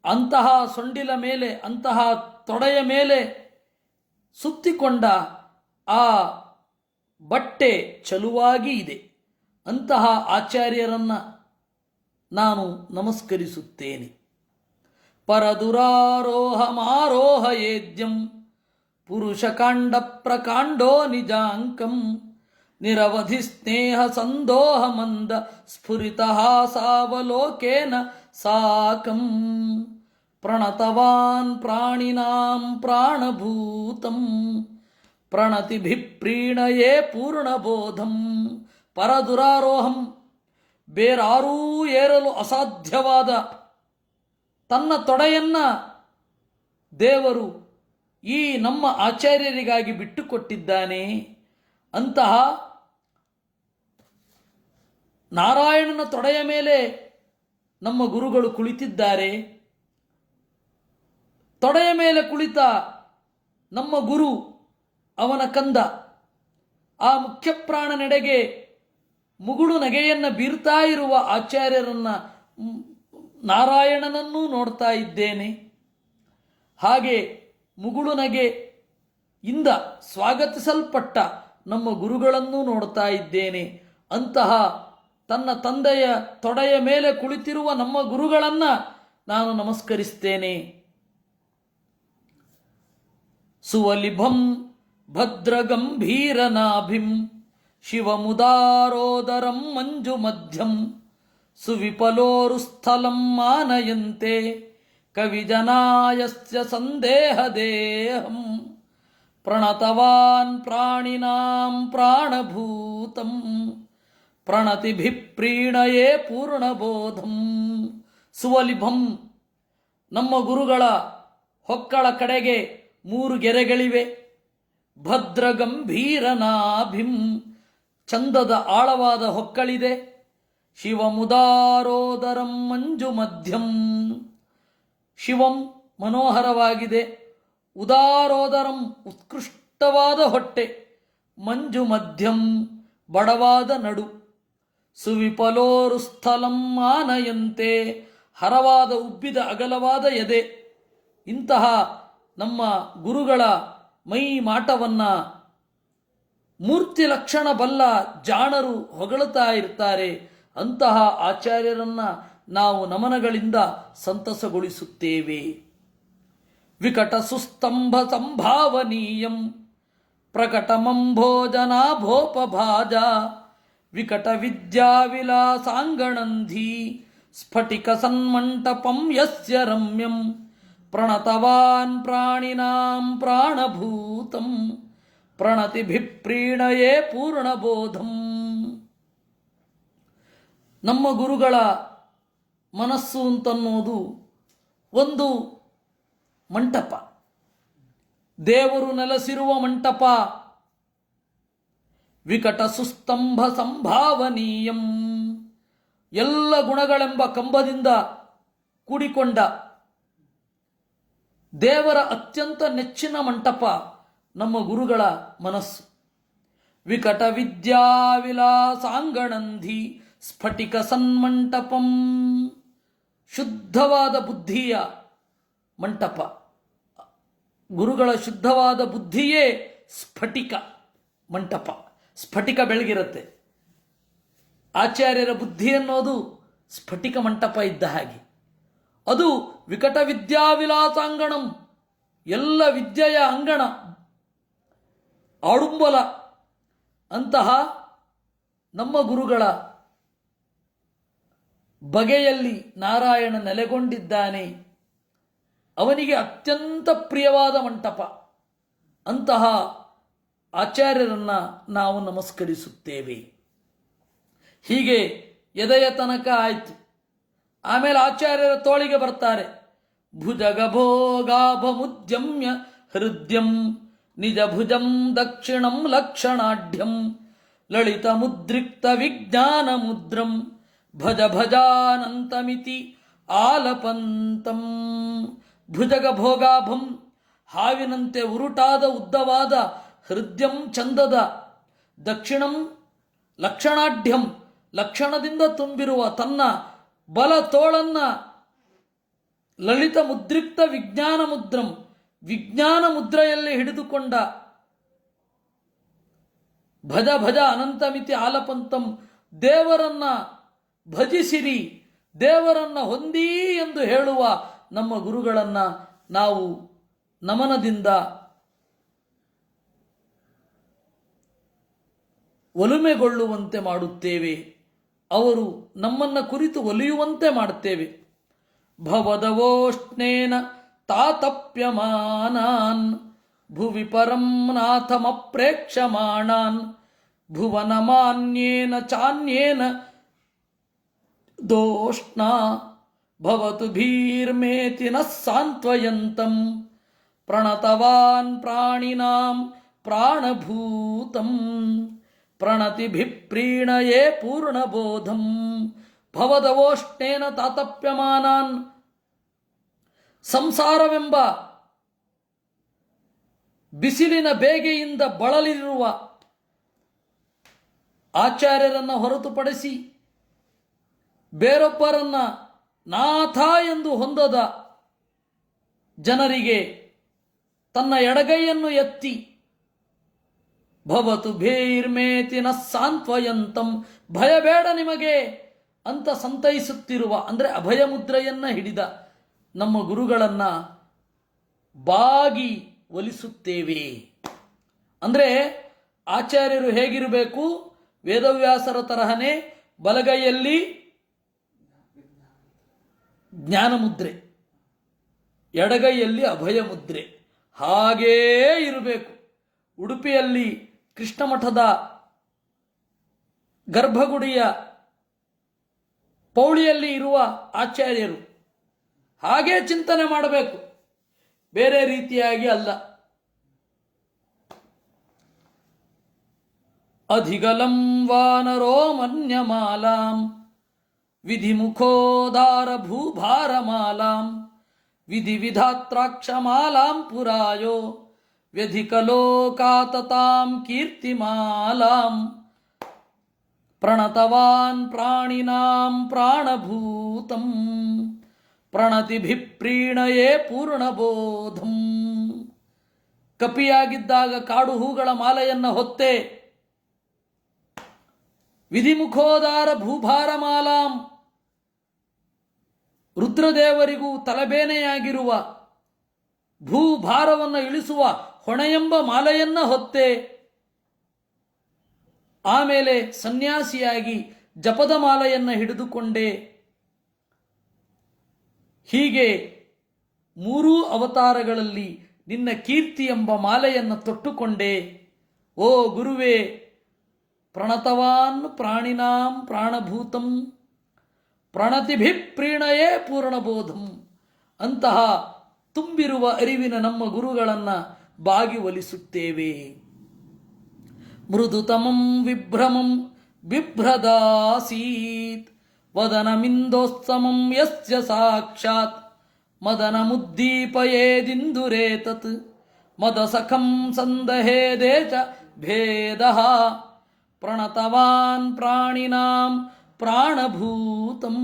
ಅಂತಹ ಸೊಂಡಿಲ ಮೇಲೆ, ಅಂತಹ ತೊಡೆಯ ಮೇಲೆ ಸುತ್ತಿಕೊಂಡ ಆ ಬಟ್ಟೆ ಚಲುವಾಗಿ ಇದೆ. ಅಂತಹ ಆಚಾರ್ಯರನ್ನ ನಾನು ನಮಸ್ಕರಿಸುತ್ತೇನೆ. ಪರದುರಾರೋಹಮಾರೋಹಯೇದ್ಯಂ ಪುರುಷಕಾಂಡ ಪ್ರಕಾಂಡೋ ನಿಜಾಂಕಂ ನಿರವಧಿ ಸ್ನೇಹ ಸಂದೋಹ ಮಂದ ಸ್ಫುರಿತ ಸಾವಲೋಕೇನ ಸಾಕಂ ಪ್ರಣತವಾನ್ ಪ್ರಾಣಿನಾಂ ಪ್ರಾಣಭೂತಂ ಪ್ರಣತಿಭಿಪ್ರೀಣಯೇ ಪೂರ್ಣಬೋಧಂ. ಪರದುರಾರೋಹಂ, ಬೇರಾರೂ ಏರಲು ಅಸಾಧ್ಯವಾದ ತನ್ನ ತೊಡೆಯನ್ನ ದೇವರು ಈ ನಮ್ಮ ಆಚಾರ್ಯರಿಗಾಗಿ ಬಿಟ್ಟುಕೊಟ್ಟಿದ್ದಾನೆ. ಅಂತಹ ನಾರಾಯಣನ ತೊಡೆಯ ಮೇಲೆ ನಮ್ಮ ಗುರುಗಳು ಕುಳಿತಿದ್ದಾರೆ. ತೊಡೆಯ ಮೇಲೆ ಕುಳಿತ ನಮ್ಮ ಗುರು, ಅವನ ಕಂದ, ಆ ಮುಖ್ಯ ಪ್ರಾಣನೆಡೆಗೆ ಮುಗುಳು ನಗೆಯನ್ನು ಬೀರ್ತಾ ಇರುವ ಆಚಾರ್ಯರನ್ನ, ನಾರಾಯಣನನ್ನೂ ನೋಡ್ತಾ ಇದ್ದೇನೆ. ಹಾಗೆ ಮುಗುಳು ನಗೆಯಿಂದ ಸ್ವಾಗತಿಸಲ್ಪಟ್ಟ ನಮ್ಮ ಗುರುಗಳನ್ನೂ ನೋಡ್ತಾ ಇದ್ದೇನೆ. ಅಂತಹ ತನ್ನ ತಂದೆಯ ತೊಡೆಯ ಮೇಲೆ ಕುಳಿತಿರುವ ನಮ್ಮ ಗುರುಗಳನ್ನ ನಾನು ನಮಸ್ಕರಿಸ್ತೇನೆ. ಸುವಲಿಭಂ ಭದ್ರಗಂಭೀರನಾಭಿಂ ಶಿವಮುದಾರೋದರಂ ಮಂಜುಮಧ್ಯಂ ಸುವಿಪಲೋರುಸ್ಥಲಂ ಮಾನಯಂತೆ ಕವಿಜನಾಯಸ್ಯ ಸಂದೇಹದೇಹಂ ಪ್ರಣತವಾನ್ ಪ್ರಾಣಿನಾಂ ಪ್ರಾಣಭೂತಂ ಪ್ರಣತಿಭಿಪ್ರೀಣಯೇ ಪೂರ್ಣಬೋಧಂ. ಸುವಲಿಭಂ, ನಮ್ಮ ಗುರುಗಳ ಹೊಕ್ಕಳ ಕಡೆಗೆ 3 ಗೆರೆಗಳಿವೆ. ಭದ್ರಗಂಭೀರನಾಭಿಂ, ಚಂದದ ಆಳವಾದ ಹೊಕ್ಕಳಿದೆ. ಶಿವಮುದಾರೋದರಂ ಮಂಜು ಮಧ್ಯಂ, ಶಿವಂ ಮನೋಹರವಾಗಿದೆ. ಉದಾರೋದರಂ, ಉತ್ಕೃಷ್ಟವಾದ ಹೊಟ್ಟೆ. ಮಂಜು ಮಧ್ಯಂ, ಬಡವಾದ ನಡು. ಸುವಿಪಲೋರು ಸ್ಥಲಂ ಮಾನಯಂತೆ, ಹರವಾದ ಉಬ್ಬಿದ ಅಗಲವಾದ ಎದೆ. ಇಂತಹ ನಮ್ಮ ಗುರುಗಳ ಮೈ ಮಾಟವನ್ನ ಮೂರ್ತಿ ಲಕ್ಷಣ ಬಲ್ಲ ಜಾಣರು ಹೊಗಳುತ್ತಾ ಇರ್ತಾರೆ. ಅಂತಹ ಆಚಾರ್ಯರನ್ನ ನಾವು ನಮನಗಳಿಂದ ಸಂತಸಗೊಳಿಸುತ್ತೇವೆ. ವಿಕಟ ಸುಸ್ತಂಭ ಸಂಭಾವನೀಯಂ ಪ್ರಕಟಮಂಭೋಜನಾಭೋಪಭಾಜ ವಿಕಟ ವಿದ್ಯಾವಿಲಾಸಾಂಗಣಂಧಿ ಸ್ಫಟಿಕ ಸನ್ಮಂಟಪಂ ಯಸ್ಯ ರಮ್ಯಂ ಪ್ರಣತವಾನ್ ಪ್ರಾಣಿನಾಂ ಪ್ರಾಣಭೂತಂ ಪ್ರಣತಿಭಿಪ್ರೀಣಯೇ ಪೂರ್ಣಬೋಧಂ. ನಮ್ಮ ಗುರುಗಳ ಮನಸ್ಸು ಅಂತನ್ನೋದು ಒಂದು ಮಂಟಪ, ದೇವರು ನೆಲೆಸಿರುವ ಮಂಟಪ. ವಿಕಟ ಸುಸ್ತಂಭ ಸಂಭಾವನೀಯಂ, ಎಲ್ಲ ಗುಣಗಳೆಂಬ ಕಂಬದಿಂದ ಕೂಡಿಕೊಂಡ ದೇವರ ಅತ್ಯಂತ ನೆಚ್ಚಿನ ಮಂಟಪ ನಮ್ಮ ಗುರುಗಳ ಮನಸ್ಸು. ವಿಕಟ ವಿದ್ಯಾವಿಲಾಸಾಂಗಣಂಧಿ ಸ್ಫಟಿಕ ಸನ್ಮಂಟಪಂ, ಶುದ್ಧವಾದ ಬುದ್ಧಿಯ ಮಂಟಪ. ಗುರುಗಳ ಶುದ್ಧವಾದ ಬುದ್ಧಿಯೇ ಸ್ಫಟಿಕ ಮಂಟಪ. ಸ್ಫಟಿಕ ಬೆಳಗಿರುತ್ತೆ, ಆಚಾರ್ಯರ ಬುದ್ಧಿ ಅನ್ನೋದು ಸ್ಫಟಿಕ ಮಂಟಪ ಇದ್ದ ಹಾಗೆ. ಅದು ವಿಕಟ ವಿದ್ಯಾವಿಲಾಸಾಂಗಣಂ, ಎಲ್ಲ ವಿದ್ಯೆಯ ಅಂಗಣ, ಆಡುಂಬಲ. ಅಂತಹ ನಮ್ಮ ಗುರುಗಳ ಬಗೆಯಲ್ಲಿ ನಾರಾಯಣ ನೆಲೆಗೊಂಡಿದ್ದಾನೆ. ಅವನಿಗೆ ಅತ್ಯಂತ ಪ್ರಿಯವಾದ ಮಂಟಪ. ಅಂತಹ ಆಚಾರ್ಯರನ್ನ ನಾವು ನಮಸ್ಕರಿಸುತ್ತೇವೆ. ಹೀಗೆ ಎದೆಯ ತನಕ ಆಯಿತು. ಆಮೇಲೆ ಆಚಾರ್ಯರ ತೋಳಿಗೆ ಬರ್ತಾರೆ. ಭುಜಗಭೋಗಾಭಮುದ್ಯಮ್ಯ ಹೃದಯಂ ನಿಜ ಭುಜಂ ದಕ್ಷಿಣಂ ಲಕ್ಷಣಾಢ್ಯಂ ಲಲಿತ ಮುದ್ರಿಕ್ತ ವಿಜ್ಞಾನ ಮುದ್ರಂ ಭಜ ಭಜಾನಂತಮಿತಿ ಆಲಪಂತಂ. ಭುಜಗಭೋಗಾಭಂ, ಹಾವಿನಂತೆ ಉರುಟಾದ ಉದ್ದವಾದ, ಹೃದಯಂ ಚಂದದ, ದಕ್ಷಿಣಂ ಲಕ್ಷಣಾಢ್ಯಂ, ಲಕ್ಷಣದಿಂದ ತುಂಬಿರುವ ತನ್ನ ಬಲ ತೋಳನ್ನ ಲಲಿತ ಮುದ್ರಿಕ್ತ ವಿಜ್ಞಾನ ಮುದ್ರಂ, ವಿಜ್ಞಾನ ಮುದ್ರೆಯಲ್ಲಿ ಹಿಡಿದುಕೊಂಡ ಭಜ ಭಜ ಅನಂತಮಿತಿ ಆಲಪಂತಂ, ದೇವರನ್ನ ಭಜಿಸಿರಿ, ದೇವರನ್ನ ಹೊಂದಿ ಎಂದು ಹೇಳುವ ನಮ್ಮ ಗುರುಗಳನ್ನ ನಾವು ನಮನದಿಂದ ಒಲುಮೆಗೊಳ್ಳುವಂತೆ ಮಾಡುತ್ತೇವೆ. ಅವರು ನಮ್ಮನ್ನ ಕುರಿತು ಒಲಿಯುವಂತೆ ಮಾಡುತ್ತೇವೆ. ಭವದವೋಷ್ಣೇನ ತಾತಪ್ಯಮಾನಾನ್ ಭುವಿ ಪರಂ ನಾಥಮಪ್ರೇಕ್ಷಮಾಣಾನ್ ಭುವನಮಾನ್ಯೇನ ಚಾನ್ಯೇನ ದೋಷ್ಣ ಭವತು ಭೀರ್ಮೇತಿ ನ ಸಾಂತ್ವಯಂತಂ ಪ್ರಣತವಾನ್ ಪ್ರಾಣಿನಾಂ ಪ್ರಾಣಭೂತಂ ಪ್ರಣತಿಭಿಪ್ರೀಣಯೇ ಪೂರ್ಣಬೋಧಂ. ಭವದವೋಷ್ಣೇನ ತಾತಪ್ಯಮಾನಾನ್, ಸಂಸಾರವೆಂಬ ಬಿಸಿಲಿನ ಬೇಗೆಯಿಂದ ಬಳಲಿರುವ ಆಚಾರ್ಯರನ್ನ ಹೊರತುಪಡಿಸಿ ಬೇರೊಬ್ಬರನ್ನ ನಾಥ ಎಂದು ಹೊಂದದ ಜನರಿಗೆ ತನ್ನ ಎಡಗೈಯನ್ನು ಎತ್ತಿ ಭವತು ಭೇರ್ಮೇತಿ ನ ಸಾಂತ್ವಯಂತಂ, ಭಯಬೇಡ ನಿಮಗೆ ಅಂತ ಸಂತೈಸುತ್ತಿರುವ, ಅಂದರೆ ಅಭಯ ಮುದ್ರೆಯನ್ನ ಹಿಡಿದ ನಮ್ಮ ಗುರುಗಳನ್ನ ಬಾಗಿ ಒಲಿಸುತ್ತೇವೆ. ಅಂದರೆ ಆಚಾರ್ಯರು ಹೇಗಿರಬೇಕು? ವೇದವ್ಯಾಸರ ತರಹನೇ ಬಲಗೈಯಲ್ಲಿ ಜ್ಞಾನ ಮುದ್ರೆ, ಎಡಗೈಯಲ್ಲಿ ಅಭಯ ಮುದ್ರೆ, ಹಾಗೇ ಇರಬೇಕು. ಉಡುಪಿಯಲ್ಲಿ ಕೃಷ್ಣ ಮಠದ ಗರ್ಭಗುಡಿಯ ಪೌಳಿಯಲ್ಲಿ ಇರುವ ಆಚಾರ್ಯರು ಹಾಗೇ ಚಿಂತನೆ ಮಾಡಬೇಕು, ಬೇರೆ ರೀತಿಯಾಗಿ ಅಲ್ಲ. ಅಧಿಗಲಂ ವಾನರೋ ಮನ್ಯಮಾಲಾಂ ವಿಧಿಮುಖೋದಾರ ಭೂಭಾರಮಾಲಾಂ ವಿಧಿ ವಿಧಾತ್ರಾಕ್ಷಮಾಲಾಂ ಪುರಾಯೋ ವ್ಯಧಿಕಲೋಕಾತತಾಂ ಕೀರ್ತಿಮಾಲಾಂ ಪ್ರಣತವಾನ್ ಪ್ರಾಣಿನಾಂ ಪ್ರಾಣಭೂತಂ ಪ್ರಣತಿಭಿಪ್ರೀಣಯೇ ಪೂರ್ಣಬೋಧಂ. ಕಪಿಯಾಗಿದ್ದಾಗ ಕಾಡು ಹೂಗಳ ಮಾಲೆಯನ್ನು ಹೊತ್ತೆ ವಿಧಿಮುಖೋದಾರ ಭೂಭಾರಮಾಲಾಂ, ರುದ್ರದೇವರಿಗೂ ತಲೆಬೇನೆಯಾಗಿರುವ ಭೂಭಾರವನ್ನು ಇಳಿಸುವ ಹೊಣೆಯೆಂಬ ಮಾಲೆಯನ್ನ ಹೊತ್ತೆ ಆಮೇಲೆ ಸನ್ಯಾಸಿಯಾಗಿ ಜಪದ ಮಾಲೆಯನ್ನು ಹಿಡಿದುಕೊಂಡೆ. ಹೀಗೆ ಮೂರೂ ಅವತಾರಗಳಲ್ಲಿ ನಿನ್ನ ಕೀರ್ತಿ ಎಂಬ ಮಾಲೆಯನ್ನು ತೊಟ್ಟುಕೊಂಡೆ. ಓ ಗುರುವೇ, ಪ್ರಣತವಾನ್ ಪ್ರಾಣಿನಾಂ ಪ್ರಾಣಭೂತಂ ಪ್ರಣತಿಭಿಪ್ರೀಣಯೇ ಪೂರ್ಣಬೋಧಂ. ಅಂತಹ ತುಂಬಿರುವ ಅರಿವಿನ ನಮ್ಮ ಗುರುಗಳನ್ನು ಬಾಗಿ ಒಲಿಸುತ್ತೇವೆ. ಮೃದುತಮಂ ವಿಭ್ರಮಂ ಬಿಭ್ರದಾಸೀತ್ ವದನಮಿಂದೋತ್ಸಮಂ ಯಸ್ಯ ಸಾಕ್ಷಾತ್ ಮದನ ಮುದ್ದೀಪಯೇದಿಂದುರೇತತ್ ಮದಸಖಂ ಸಂದಹೇದೇ ಚ ಭೇದಃ ಪ್ರಣತವಾನ್ ಪ್ರಾಣಿನಾಂ ಪ್ರಾಣಭೂತಂ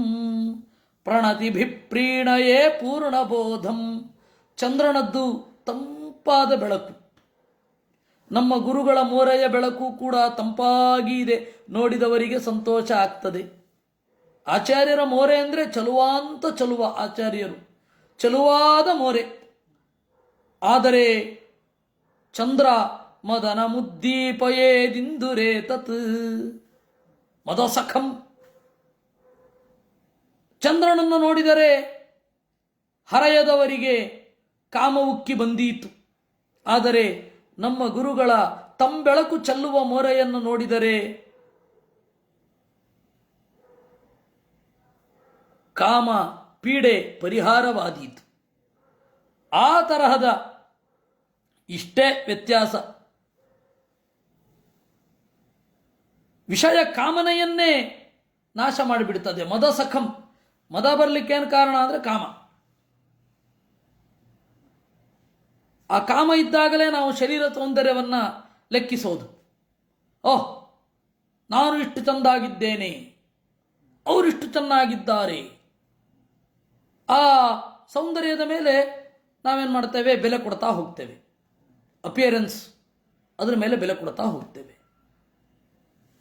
ಪ್ರಣತಿಭಿಪ್ರೀಣಯೇ ಪೂರ್ಣಬೋಧಂ. ಚಂದ್ರನದ್ದು ತಂಪಾದ ಬೆಳಕು, ನಮ್ಮ ಗುರುಗಳ ಮೋರೆಯ ಬೆಳಕು ಕೂಡ ತಂಪಾಗಿ ಇದೆ, ನೋಡಿದವರಿಗೆ ಸಂತೋಷ ಆಗ್ತದೆ. ಆಚಾರ್ಯರ ಮೋರೆ ಅಂದರೆ ಚಲುವಾಂತ ಚಲುವ ಆಚಾರ್ಯರು, ಚಲುವಾದ ಮೋರೆ. ಆದರೆ ಚಂದ್ರ ಮದನ ಮುದ್ದೀಪಯೇದಿಂದುರೇ ತತ್ ಮದಸಖಂ, ಚಂದ್ರನನ್ನು ನೋಡಿದರೆ ಹರೆಯದವರಿಗೆ ಕಾಮ ಉಕ್ಕಿ ಬಂದೀತು. ಆದರೆ ನಮ್ಮ ಗುರುಗಳ ತಂಬೆಳಕು ಚೆಲ್ಲುವ ಮೋರೆಯನ್ನು ನೋಡಿದರೆ ಕಾಮ ಪೀಡೆ ಪರಿಹಾರವಾದೀತು. ಆ ತರಹದ ಇಷ್ಟೇ ವ್ಯತ್ಯಾಸ. ವಿಷಯ ಕಾಮನೆಯನ್ನೇ ನಾಶ ಮಾಡಿಬಿಡ್ತದೆ. ಮದ ಸಖಂ, ಮದ ಬರಲಿಕ್ಕೇನು ಕಾರಣ ಅಂದರೆ ಕಾಮ. ಆ ಕಾಮ ಇದ್ದಾಗಲೇ ನಾವು ಶರೀರ ಸೌಂದರ್ಯವನ್ನು ಲೆಕ್ಕಿಸೋದು. ಓಹ್, ನಾನು ಇಷ್ಟು ಚೆಂದಾಗಿದ್ದೇನೆ, ಅವರಿಷ್ಟು ಚೆನ್ನಾಗಿದ್ದಾರೆ. ಆ ಸೌಂದರ್ಯದ ಮೇಲೆ ನಾವೇನು ಮಾಡ್ತೇವೆ, ಬೆಲೆ ಕೊಡ್ತಾ ಹೋಗ್ತೇವೆ. ಅಪಿಯರೆನ್ಸ್, ಅದರ ಮೇಲೆ ಬೆಲೆ ಕೊಡ್ತಾ ಹೋಗ್ತೇವೆ.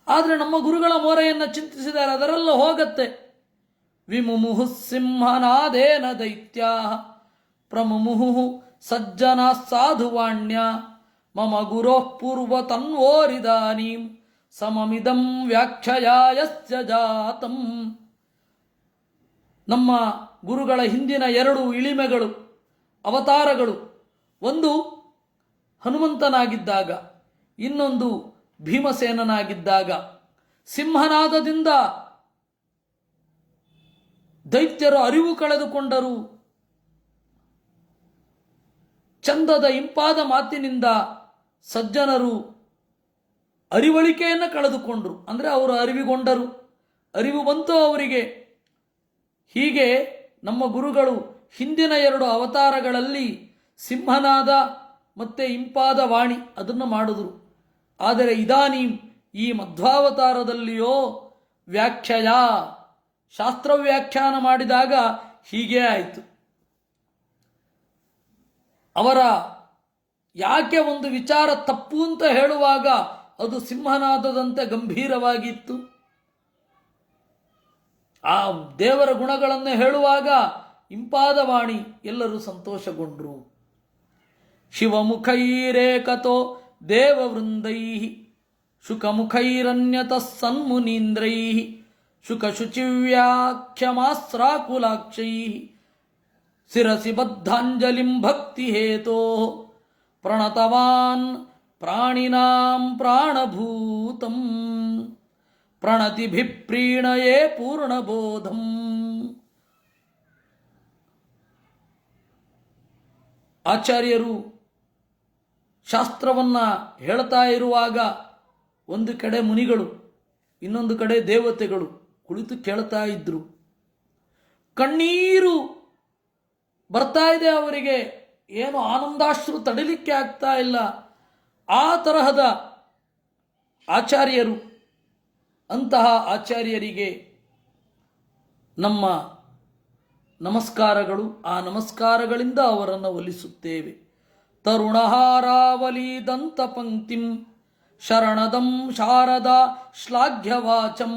ಆದರೆ ನಮ್ಮ ಗುರುಗಳ ಮೋರೆಯನ್ನು ಚಿಂತಿಸಿದರೆ ಅದರೆಲ್ಲ ಹೋಗತ್ತೆ. ವಿಮುಮುಹು ಸಿಂಹನಾದೇನ ದೈತ್ಯಾ ಪ್ರಮುಮುಹು ಸಜ್ಜನ ಸಾಧುವಾಣ್ಯ ಮಮ ಗುರೋ ಪೂರ್ವ ತನ್ವೋರಿದಾನೀಂ ಸಮಮಿದಂ ವ್ಯಾಖ್ಯಾಯಸ್ಯ ಜಾತಂ. ನಮ್ಮ ಗುರುಗಳ ಹಿಂದಿನ 2 ಇಳಿಮೆಗಳು, ಅವತಾರಗಳು, ಒಂದು ಹನುಮಂತನಾಗಿದ್ದಾಗ, ಇನ್ನೊಂದು ಭೀಮಸೇನನಾಗಿದ್ದಾಗ. ಸಿಂಹನಾದದಿಂದ ದೈತ್ಯರು ಅರಿವು ಕಳೆದುಕೊಂಡರು. ಚಂದದ ಇಂಪಾದ ಮಾತಿನಿಂದ ಸಜ್ಜನರು ಅರಿವಳಿಕೆಯನ್ನು ಕಳೆದುಕೊಂಡರು. ಅಂದರೆ ಅವರು ಅರಿವಿಗೊಂಡರು, ಅರಿವು ಬಂತು ಅವರಿಗೆ. ಹೀಗೆ ನಮ್ಮ ಗುರುಗಳು ಹಿಂದಿನ 2 ಅವತಾರಗಳಲ್ಲಿ ಸಿಂಹನಾದ ಮತ್ತು ಇಂಪಾದ ವಾಣಿ ಅದನ್ನು ಮಾಡಿದ್ರು. ಆದರೆ ಇದಾನೀಂ ಈ ಮಧ್ವಾವತಾರದಲ್ಲಿಯೋ ವ್ಯಾಖ್ಯಾಯ, ಶಾಸ್ತ್ರ ವ್ಯಾಖ್ಯಾನ ಮಾಡಿದಾಗ ಹೀಗೇ ಆಯಿತು. ಅವರ ಯಾಕೆ ಒಂದು ವಿಚಾರ ತಪ್ಪು ಅಂತ ಹೇಳುವಾಗ ಅದು ಸಿಂಹನಾದದಂತೆ ಗಂಭೀರವಾಗಿತ್ತು. ಆ ದೇವರ ಗುಣಗಳನ್ನು ಹೇಳುವಾಗ ಇಂಪಾದ ವಾಣಿ, ಎಲ್ಲರೂ ಸಂತೋಷಗೊಂಡ್ರು. ಶಿವಮುಖೈರೇಕತೋ ದೇವವೃಂದೈ ಶುಕಮುಖೈರನ್ಯತಃ ಸನ್ಮುನೀಂದ್ರೈ ಶುಕಶುಚಿವ್ಯಾಖ್ಯಮಾಸ್ರಾಕುಲಾಕ್ಷೈ ಶಿರಸಿ ಬದ್ಧಾಂಜಲಿಂ ಭಕ್ತಿ ಹೇತೋ ಪ್ರಣತವಾನ್ ಪ್ರಾಣಿನಾಂ ಪ್ರಾಣಭೂತಂ ಪ್ರಣತಿಭಿಪ್ರೀಣಯೇ ಪೂರ್ಣಬೋಧಂ. ಆಚಾರ್ಯರು ಶಾಸ್ತ್ರವನ್ನು ಹೇಳ್ತಾ ಇರುವಾಗ ಒಂದು ಕಡೆ ಮುನಿಗಳು, ಇನ್ನೊಂದು ಕಡೆ ದೇವತೆಗಳು ಕುಳಿತು ಕೇಳ್ತಾ ಇದ್ರು. ಕಣ್ಣೀರು ಬರ್ತಾ ಇದೆ ಅವರಿಗೆ, ಏನು ಆನಂದಾಶ್ರು ತಡಿಲಿಕ್ಕೆ ಆಗ್ತಾ ಇಲ್ಲ. ಆ ತರಹದ ಆಚಾರ್ಯರು. ಅಂತಹ ಆಚಾರ್ಯರಿಗೆ ನಮ್ಮ ನಮಸ್ಕಾರಗಳು. ಆ ನಮಸ್ಕಾರಗಳಿಂದ ಅವರನ್ನು ಒಲಿಸುತ್ತೇವೆ. ತರುಣಹಾರಾವಲಿ ದಂತ ಪಂಕ್ತಿಂ ಶರಣದಂ ಶಾರದಾ ಶ್ಲಾಘ್ಯವಾಚಂ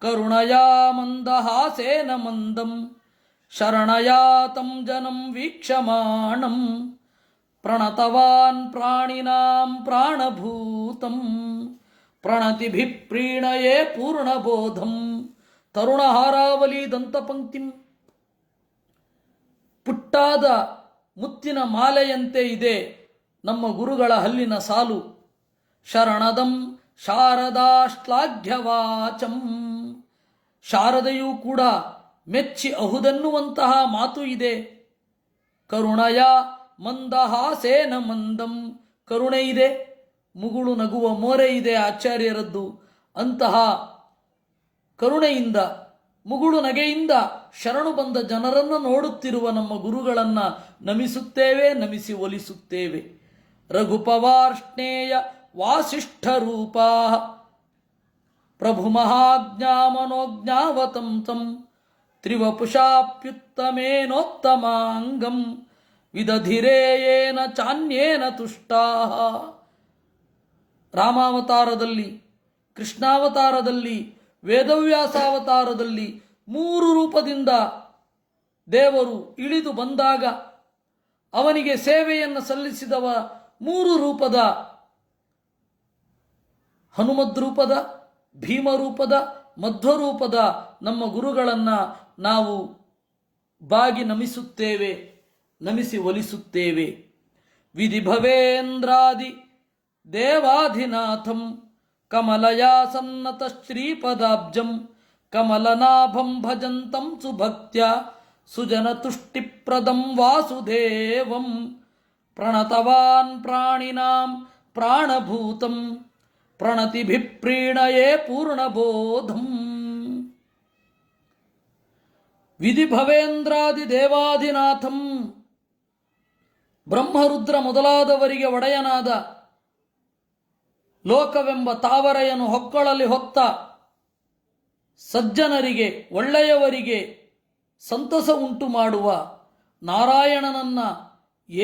ಕರುಣಯಾ ಮಂದಹಾಸೇನ ಮಂದಂ ಶರಣಯಾ ತಂ ಜನಂ ವೀಕ್ಷಮಾಣಂ ಪ್ರಣತವಾನ್ ಪ್ರಾಣಿನಾಂ ಪ್ರಾಣಭೂತಂ ಪ್ರಣತಿಭಿಪ್ರೀಣಯೇ ಪೂರ್ಣಬೋಧಂ. ತರುಣಹಾರಾವಲಿ ದಂತಪಂಕ್ತಿಂ, ಪುಟ್ಟಾದ ಮುತ್ತಿನ ಮಾಲೆಯಂತೆ ಇದೆ ನಮ್ಮ ಗುರುಗಳ ಹಲ್ಲಿನ ಸಾಲು. ಶರಣದಂ ಶಾರದಾ ಶ್ಲಾಘ್ಯವಾಚಂ, ಶಾರದೆಯೂ ಕೂಡ ಮೆಚ್ಚಿ ಅಹುದೆನ್ನುವಂತಹ ಮಾತು ಇದೆ. ಕರುಣಯ ಮಂದಹಾಸೇನ ಮಂದಂ, ಕರುಣೆ ಇದೆ, ಮುಗುಳು ನಗುವ ಮೋರೆ ಇದೆ ಆಚಾರ್ಯರದ್ದು. ಅಂತಹ ಕರುಣೆಯಿಂದ, ಮುಗುಳು ನಗೆಯಿಂದ ಶರಣು ಬಂದ ಜನರನ್ನು ನೋಡುತ್ತಿರುವ ನಮ್ಮ ಗುರುಗಳನ್ನು ನಮಿಸುತ್ತೇವೆ, ನಮಿಸಿ ಒಲಿಸುತ್ತೇವೆ. ರಘುಪವಾರ್ಷ್ಣೇಯ ವಾಸಿಷ್ಠ ರೂಪಾ ಪ್ರಭು ಮಹಾಜ್ಞಾಮನೋಜ್ಞಾವತಂಸಂ ತ್ರಿವಪುಷಾಪ್ಯುತ್ತಮೇನೋತ್ತಮಾಂಗಂ ವಿದಧಿರೇಯೇನ ಚಾನ್ಯೇನ ತುಷ್ಟಾ ರಾಮಾವತಾರದಲ್ಲಿ, ಕೃಷ್ಣಾವತಾರದಲ್ಲಿ, ವೇದವ್ಯಾಸಾವತಾರದಲ್ಲಿ 3 ರೂಪದಿಂದ ದೇವರು ಇಳಿದು ಬಂದಾಗ ಅವನಿಗೆ ಸೇವೆಯನ್ನು ಸಲ್ಲಿಸಿದವ 3 ರೂಪದ ಹನುಮದ್ ರೂಪದ, ಭೀಮರೂಪದ, ಮಧ್ವರೂಪದ ನಮ್ಮ ಗುರುಗಳನ್ನು ನಾವು ಬಾಗಿ ನಮಿಸುತ್ತೇವೆ, ನಮಿಸಿ ಒಲಿಸುತ್ತೇವೆ. ವಿಧಿಭವೇಂದ್ರಾದಿ ದೇವಾಧಿನಾಥಂ ಕಮಲಯಾಸನ್ನತ ಶ್ರೀಪದಾಬ್ಜಂ ಕಮಲನಾಭಂ ಭಜಂತಂ ಸುಭಕ್ತ್ಯ ಸುಜನತುಷ್ಟಿಪ್ರದಂ ವಾಸುದೇವಂ ಪ್ರಣತವಾನ್ ಪ್ರಾಣಿನಾಂ ಪ್ರಾಣಭೂತಂ ಪ್ರಣತಿಭಿಪ್ರೀಣಯೇ ಪೂರ್ಣಬೋಧಂ. ವಿಧಿಭವೇಂದ್ರಾದಿ ದೇವಾಧಿನಾಥಂ, ಬ್ರಹ್ಮರುದ್ರ ಮೊದಲಾದವರಿಗೆ ಒಡೆಯನಾದ, ಲೋಕವೆಂಬ ತಾವರೆಯನ್ನು ಹೊಕ್ಕಳಲ್ಲಿ ಹೊತ್ತ ಸಜ್ಜನರಿಗೆ, ಒಳ್ಳೆಯವರಿಗೆ ಸಂತಸ ಉಂಟು ಮಾಡುವ ನಾರಾಯಣನನ್ನ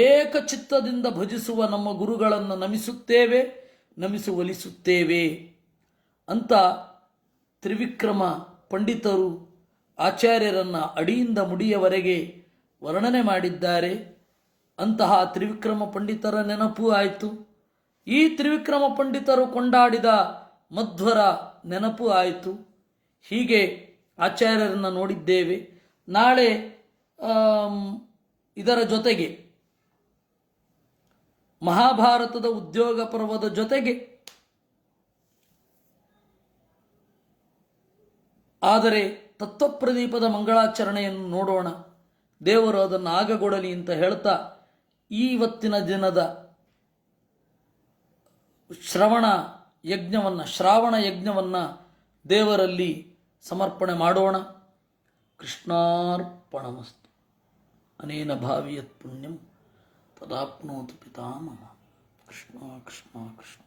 ಏಕಚಿತ್ತದಿಂದ ಭಜಿಸುವ ನಮ್ಮ ಗುರುಗಳನ್ನು ನಮಿಸುತ್ತೇವೆ, ನಮಿಸಿ ಒಲಿಸುತ್ತೇವೆ ಅಂತ ತ್ರಿವಿಕ್ರಮ ಪಂಡಿತರು ಆಚಾರ್ಯರನ್ನ ಅಡಿಯಿಂದ ಮುಡಿಯವರೆಗೆ ವರ್ಣನೆ ಮಾಡಿದ್ದಾರೆ. ಅಂತಹ ತ್ರಿವಿಕ್ರಮ ಪಂಡಿತರ ನೆನಪು ಆಯಿತು. ಈ ತ್ರಿವಿಕ್ರಮ ಪಂಡಿತರು ಕೊಂಡಾಡಿದ ಮಧ್ವರ ನೆನಪು ಆಯಿತು. ಹೀಗೆ ಆಚಾರ್ಯರನ್ನು ನೋಡಿದ್ದೇವೆ. ನಾಳೆ ಇದರ ಜೊತೆಗೆ ಮಹಾಭಾರತದ ಉದ್ಯೋಗ ಪರ್ವದ ಜೊತೆಗೆ, ಆದರೆ ತತ್ವಪ್ರದೀಪದ ಮಂಗಳಾಚರಣೆಯನ್ನು ನೋಡೋಣ. ದೇವರು ಅದನ್ನು ಆಗಗೊಡಲಿ ಅಂತ ಹೇಳ್ತಾ ಇವತ್ತಿನ ದಿನದ ಶ್ರಾವಣ ಯಜ್ಞವನ್ನು ದೇವರಲ್ಲಿ ಸಮರ್ಪಣೆ ಮಾಡೋಣ. ಕೃಷ್ಣಾರ್ಪಣಮಸ್ತು. ಅನೇನ ಭಾವಿಯತ್ ಪುಣ್ಯಂ ತದಾಪ್ನೋತು ಪಿತಾಮಹ. ಕೃಷ್ಣ ಕೃಷ್ಣ ಕೃಷ್ಣ.